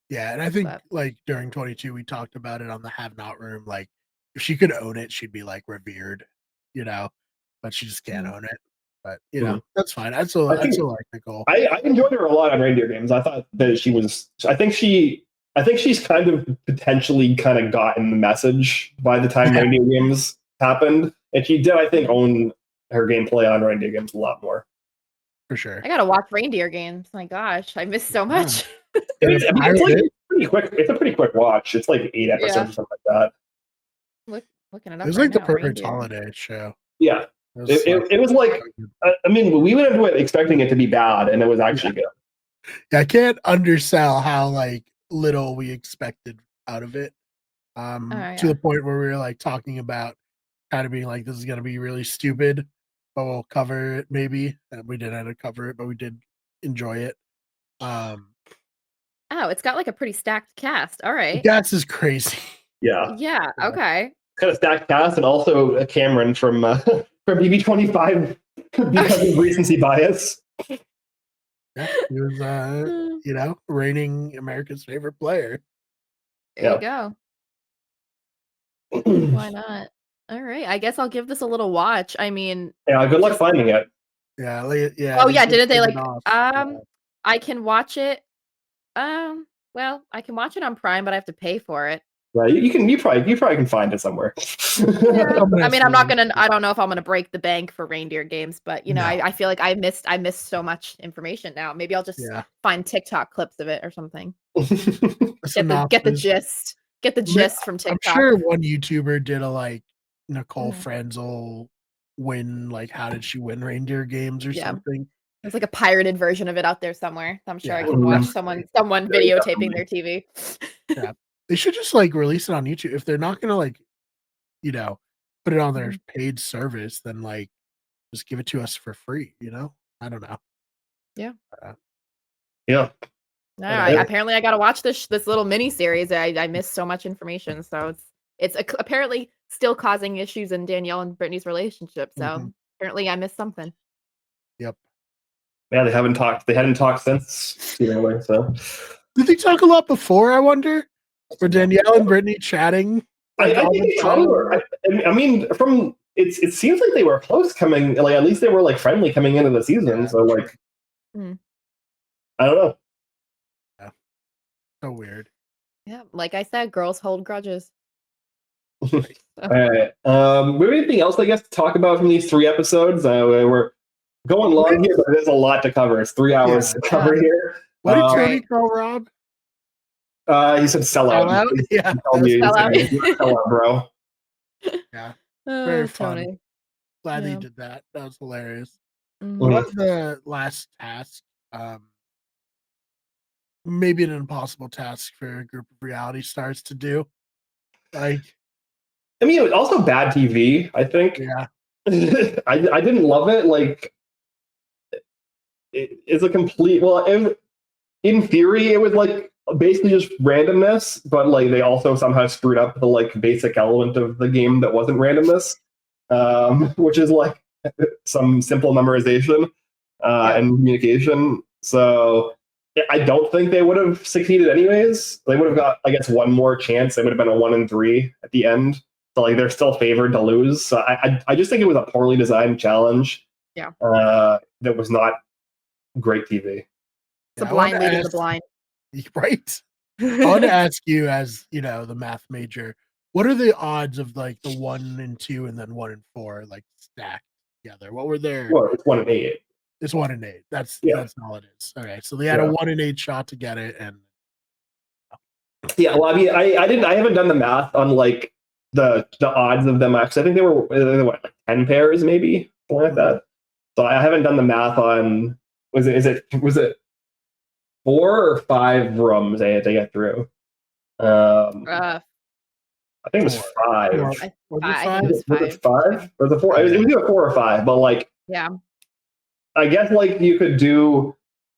and I think like during 22 we talked about it on the Have Not room. Like if she could own it, she'd be like revered, but she just can't own it. But that's fine. I still like Nicole. I enjoyed her a lot on Reindeer Games. I thought that she was. I think she's kind of potentially kind of gotten the message by the time Reindeer Games happened, and she did. I think own her gameplay on Reindeer Games a lot more. For sure. I gotta watch Reindeer Games. My gosh, I missed so much. It's pretty quick. It's a pretty quick watch. It's like 8 episodes or something like that. Looking it It up was right like the now. perfect Reindeer. holiday show. Yeah, It was it was like, I mean, we went into it expecting it to be bad, and it was actually good. Yeah, I can't undersell how like little we expected out of it. To the point where we were like talking about kind of being like, this is gonna be really stupid, but we'll cover it maybe. And we didn't have to cover it, but we did enjoy it. Oh, it's got like a pretty stacked cast. All right. Gas is crazy. Yeah, Yeah. Okay. kind of stacked cast, and also Cameron from from BB25 because of recency bias. Yeah, he was reigning America's favorite player. There you go. Why not? All right. I guess I'll give this a little watch. I mean, Yeah, good luck finding it. Yeah, yeah. oh yeah, didn't they turned like it off. I can watch it. Well, I can watch it on Prime, but I have to pay for it. Yeah, you probably can find it somewhere. Yeah. I mean, I don't know if I'm gonna break the bank for reindeer games, but No. I feel like I missed so much information now. Maybe I'll just find TikTok clips of it or something. Get the gist. Get the gist from TikTok. I'm sure one YouTuber did a like Nicole Frenzel win, like how did she win reindeer games or something. There's like a pirated version of it out there somewhere. I'm sure I can watch someone videotaping their TV. Yeah. They should just like release it on YouTube. If they're not gonna like, put it on their paid service, then like just give it to us for free, I don't know. Yeah. Yeah. All right. Apparently I gotta watch this little mini series. I missed so much information. So it's apparently still causing issues in Danielle and Brittany's relationship. So apparently I missed something. Yep. Yeah, they hadn't talked since seemingly, so did they talk a lot before, I wonder? For Danielle and Brittany chatting? Like, I think they probably were. I mean, from it seems like they were close coming. Like at least they were like friendly coming into the season. Yeah, so like, I don't know. Yeah, so weird. Yeah, like I said, girls hold grudges. All right. We have anything else, I guess, to talk about from these 3 episodes? We're going long here, but there's a lot to cover. It's 3 hours to cover here. What did Tony call Rob? He said sellout. Yeah. Sellout, bro. Yeah. Very fun. Tony. Glad he did that. That was hilarious. Mm-hmm. What was the last task? Maybe an impossible task for a group of reality stars to do. Like, I mean, it was also bad TV, I think. Yeah. I didn't love it. Like, it's a complete. Well, in theory, it was like basically just randomness, but like they also somehow screwed up the like basic element of the game that wasn't randomness, which is like some simple memorization and communication. So I don't think they would have succeeded anyways. They would have got, I guess, one more chance. It would have been a 1 in 3 at the end. So like they're still favored to lose. So I just think it was a poorly designed challenge. Yeah. That was not great TV. It's a blind leading the blind. Right. I want to ask you, as the math major, what are the odds of like the 1 and 2 and then 1 and 4 like stacked together? What were their? Well, it's 1 in 8. It's 1 in 8. That's all it is. Okay, so they had a 1 in 8 shot to get it, and yeah. Well, I mean, I haven't done the math on like the odds of them actually. I think they were what, like 10 pairs, maybe something like that. So I haven't done the math on was it 4 or 5 rooms they had to get through. I think it was 5. I think it was 5. Was it 5? Or the 4? It was either 4 or 5. But like, yeah, I guess like you could do,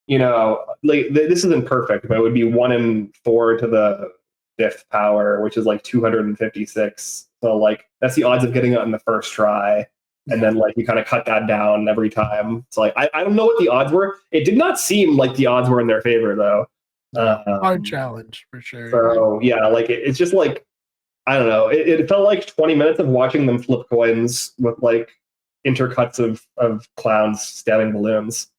like this isn't perfect, but it would be 1 in 4 to the 5th power, which is like 256. So like that's the odds of getting it in the first try. And then like you kind of cut that down every time. So like I don't know what the odds were. It did not seem like the odds were in their favor though. Hard challenge for sure. So yeah, like it's just like, I don't know. It felt like 20 minutes of watching them flip coins with like intercuts of clowns stabbing balloons.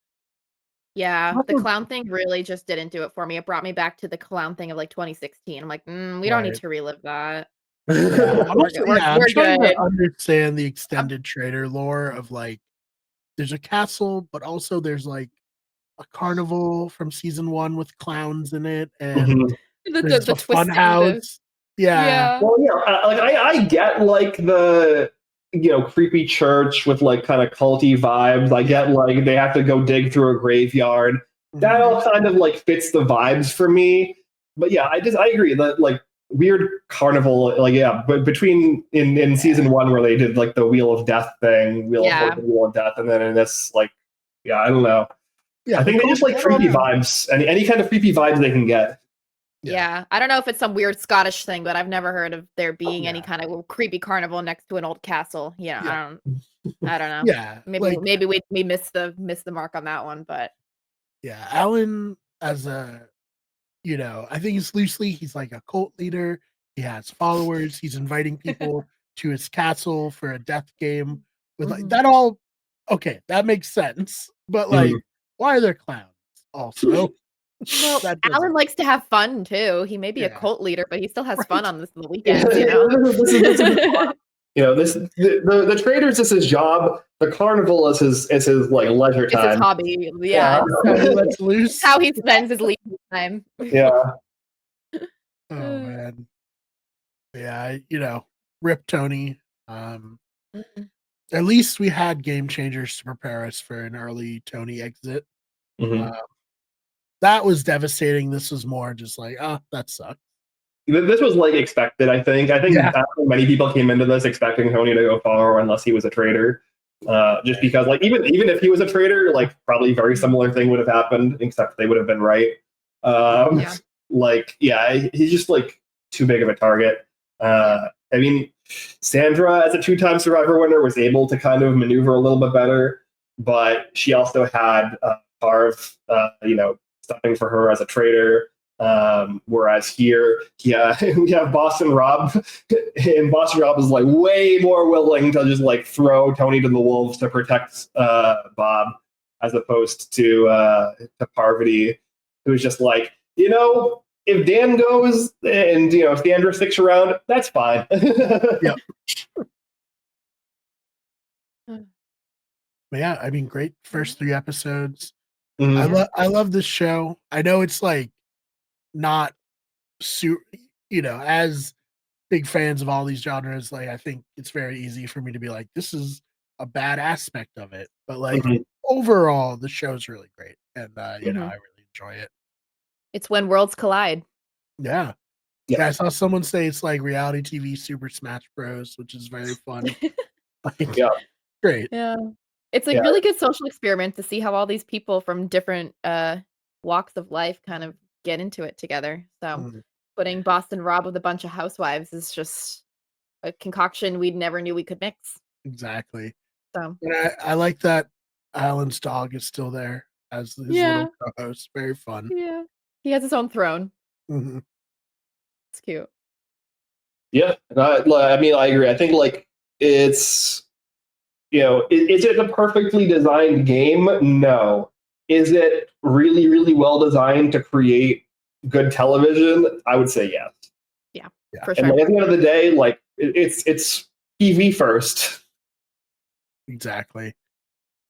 Yeah, the clown thing really just didn't do it for me. It brought me back to the clown thing of like 2016. I'm like, we don't need to relive that. I'm trying to understand the extended Traitor lore of like, there's a castle, but also there's like a carnival from season 1 with clowns in it, and the fun house. Yeah. Well, yeah, like I get like the creepy church with like kind of culty vibes. I get like they have to go dig through a graveyard. That all kind of like fits the vibes for me. But yeah, I agree that like weird carnival, like yeah, but between in season one where they did like the Wheel of Death thing, Wheel of Death, and then in this like yeah, I don't know. Yeah, I think they just like creepy vibes, any kind of creepy vibes they can get. Yeah. I don't know if it's some weird Scottish thing, but I've never heard of there being any kind of creepy carnival next to an old castle. Yeah. I don't know. Yeah, Maybe we missed the mark on that one, but yeah, Alan as a I think he's like a cult leader. He has followers. He's inviting people to his castle for a death game with like that all okay, that makes sense. But like, why are there clowns also? well, Alan likes to have fun too. He may be a cult leader, but he still has fun on the weekends, this is the Traitors is his job. The carnival is his like leisure time. It's his hobby. Yeah. Let's loose. It's how he spends his leisure time. Yeah. Oh man. Yeah, rip Tony. At least we had game changers to prepare us for an early Tony exit. That was devastating. This was more just like, that sucks. This was like expected, I think. I think many people came into this expecting Tony to go far unless he was a traitor. Just because like even if he was a traitor, like probably very similar thing would have happened, except they would have been right. Like, yeah, he's just like too big of a target. I mean, Sandra, as a 2-time Survivor winner, was able to kind of maneuver a little bit better, but she also had Harv, stepping for her as a traitor. Whereas here, we have Boston Rob, and Boston Rob is like way more willing to just like throw Tony to the wolves to protect Bob, as opposed to Parvati, who's just like, if Dan goes and if Sandra sticks around, that's fine. Yep. But yeah, I mean, great first 3 episodes. I love this show. I know it's like not as big fans of all these genres, like I think it's very easy for me to be like, this is a bad aspect of it. But like overall, the show's really great. And I really enjoy it. It's when worlds collide. Yeah. Yeah, I saw someone say it's like reality TV Super Smash Bros, which is very fun. Great. Yeah. It's like really good social experiment to see how all these people from different walks of life kind of get into it together. So putting Boston Rob with a bunch of housewives is just a concoction we never knew we could mix. Exactly. So and I like that Alan's dog is still there as his little co-host. Very fun. Yeah. He has his own throne. Mm-hmm. It's cute. Yeah. I mean, I agree. I think like it's, is it a perfectly designed game? No. Is it really, really well designed to create good television? I would say yes. Yeah. For sure. And like, at the end of the day, like it's TV first. Exactly.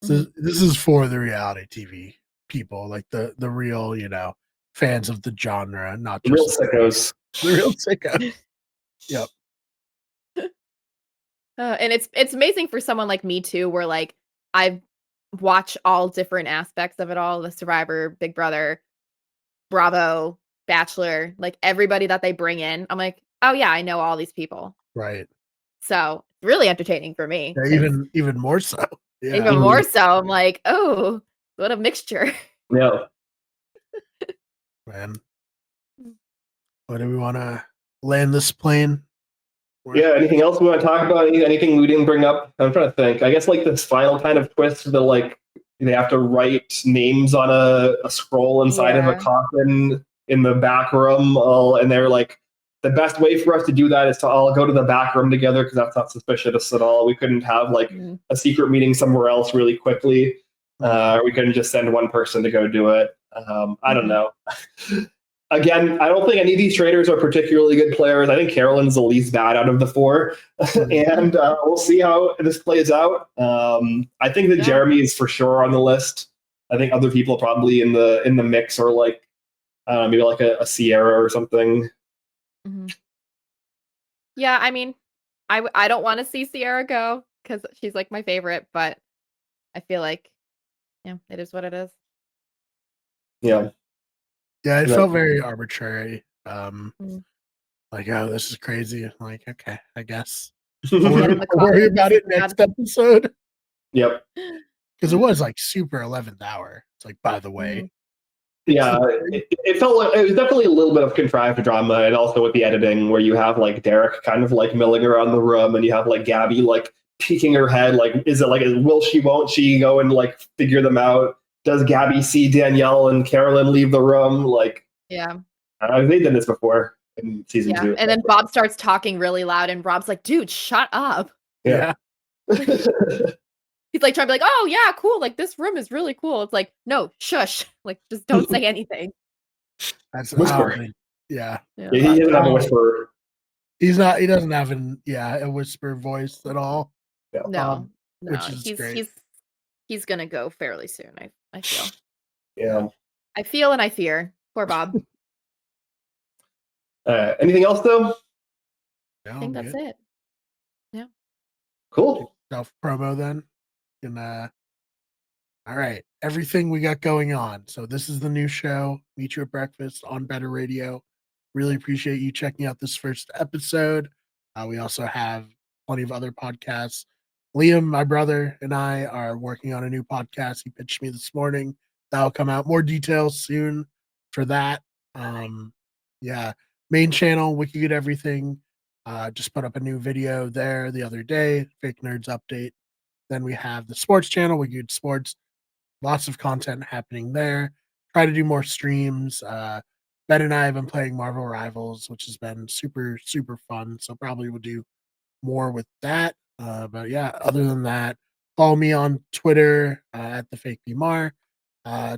So this is for the reality TV people, like the real, fans of the genre, not just real sickos. The real sickos. Yep. And it's amazing for someone like me too, where like I've watched all different aspects of it all, the Survivor, Big Brother, Bravo, Bachelor, like everybody that they bring in. I'm like, oh yeah, I know all these people. Right. So it's really entertaining for me. Yeah, even more so. Yeah. Even more so. I'm like, oh, what a mixture. Yeah. Man. What do we want to land this plane? Yeah, anything else we want to talk about? Anything we didn't bring up? I'm trying to think. I guess like this final kind of twist, the like they have to write names on a scroll inside of a coffin in the back room, and they're like, the best way for us to do that is to all go to the back room together because that's not suspicious at all. We couldn't have like a secret meeting somewhere else really quickly. We couldn't just send one person to go do it. I don't know. Again, I don't think any of these traitors are particularly good players. I think Carolyn's the least bad out of the 4. And we'll see how this plays out. I think that Jeremy is for sure on the list. I think other people probably in the mix are like, maybe like a Sierra or something. Yeah, I mean, I don't want to see Sierra go because she's like my favorite, but I feel like, yeah, it is what it is. Yeah. Yeah, it No. felt very arbitrary. Mm. Like, oh, this is crazy. I'm like, okay, I guess. Get in the I'll worry coffin, about it next episode. Yep. Because it was like super 11th hour. It's like, by the way. Mhm. Yeah, it felt like it was definitely a little bit of contrived drama, and also with the editing, where you have like Derek kind of like milling around the room, and you have like Gabby like peeking her head, like, is it like, will she, won't she go and like figure them out? Does Gabby see Danielle and Carolyn leave the room? Like, Yeah. they did this before in season Yeah. 2. And then Bob starts talking really loud, and Rob's like, dude, shut up. Yeah. He's like trying to be like, oh yeah, cool. Like this room is really cool. It's like, no, shush. Like just don't say anything. That's Whisper. Yeah. Yeah, he doesn't have a whisperer. He doesn't have a whisper voice at all. No, which is great. he's gonna go fairly soon. I feel. Yeah. I feel and I fear. Poor Bob. Anything else though? I think that's it. Yeah. Cool. Self promo then. And all right, everything we got going on. So this is the new show, Meet You at Breakfast on Better Radio. Really appreciate you checking out this first episode. We also have plenty of other podcasts. Liam, my brother, and I are working on a new podcast. He pitched me this morning. That'll come out. More details soon for that. Yeah, main channel, Wiki Good Everything. Just put up a new video there the other day. Fake Nerds update. Then we have the sports channel, Wiki Good Sports. Lots of content happening there. Try to do more streams. Ben and I have been playing Marvel Rivals, which has been super, super fun. So probably we'll do more with that. But yeah, other than that, follow me on Twitter at the fake Bmar.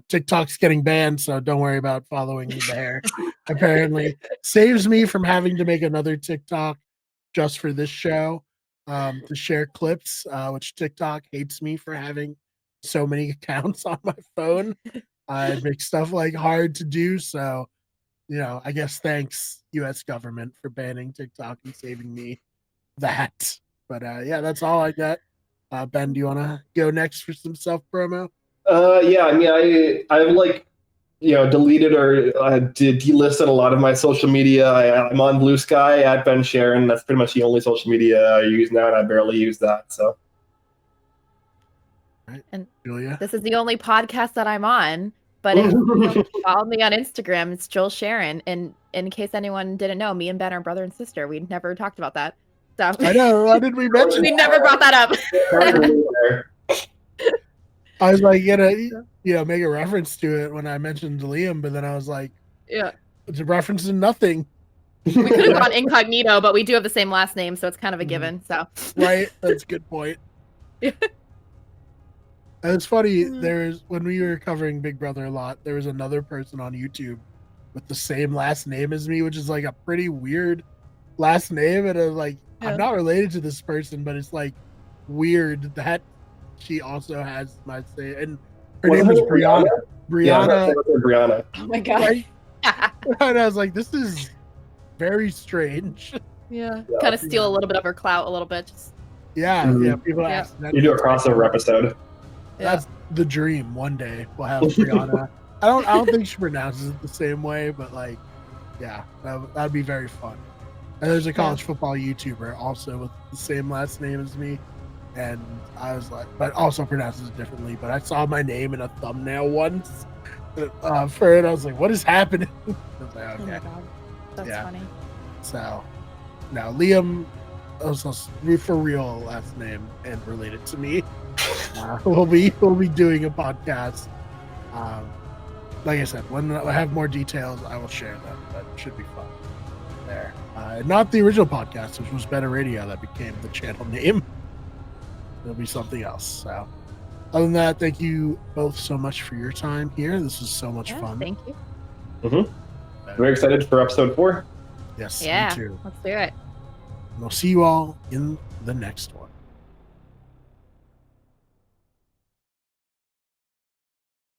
TikTok's getting banned, so don't worry about following me there. Apparently, saves me from having to make another TikTok just for this show to share clips, which TikTok hates me for having so many accounts on my phone. It makes stuff like hard to do. So, I guess thanks U.S. government for banning TikTok and saving me that. But yeah, that's all I got. Ben, do you want to go next for some self promo? Yeah, I mean, I've like, deleted or delisted a lot of my social media. I'm on Blue Sky at Ben Sharon. That's pretty much the only social media I use now, and I barely use that. So, right. And Julia, this is the only podcast that I'm on. But if you follow me on Instagram, it's Joel Sharon. And in case anyone didn't know, me and Ben are brother and sister. We never talked about that. So I know. Why did we mention? We never brought that up. I was like gonna, make a reference to it when I mentioned Liam, but then I was like, yeah, it's a reference to nothing. We could have gone incognito, but we do have the same last name, so it's kind of a given. So right, that's a good point. Yeah. And it's funny. When we were covering Big Brother a lot, there was another person on YouTube with the same last name as me, which is like a pretty weird last name, and I was like, I'm not related to this person, but it's like weird that she also has my same, and her name was Brianna. Yeah, Brianna. Oh my god! Right? And I was like, this is very strange. Yeah, kind of steal a little bit of her clout, a little bit. Just... Yeah, people ask. You do a crossover episode. That's the dream. One day we'll have Brianna. I don't think she pronounces it the same way, but like, yeah, that'd be very fun. And there's a college football YouTuber also with the same last name as me. And I was like, but also pronounces it differently. But I saw my name in a thumbnail once for it. I was like, what is happening? I was like, okay. Oh my god. That's funny. So now Liam, also for real last name and related to me, we'll be doing a podcast. Like I said, when I have more details, I will share them. That should be fun there. Not the original podcast, which was Better Radio, that became the channel name. It'll be something else. So, other than that, thank you both so much for your time here. This was so much fun. Thank you. Very excited for episode 4. Yes, yeah, me too. Let's do it. And we'll see you all in the next one.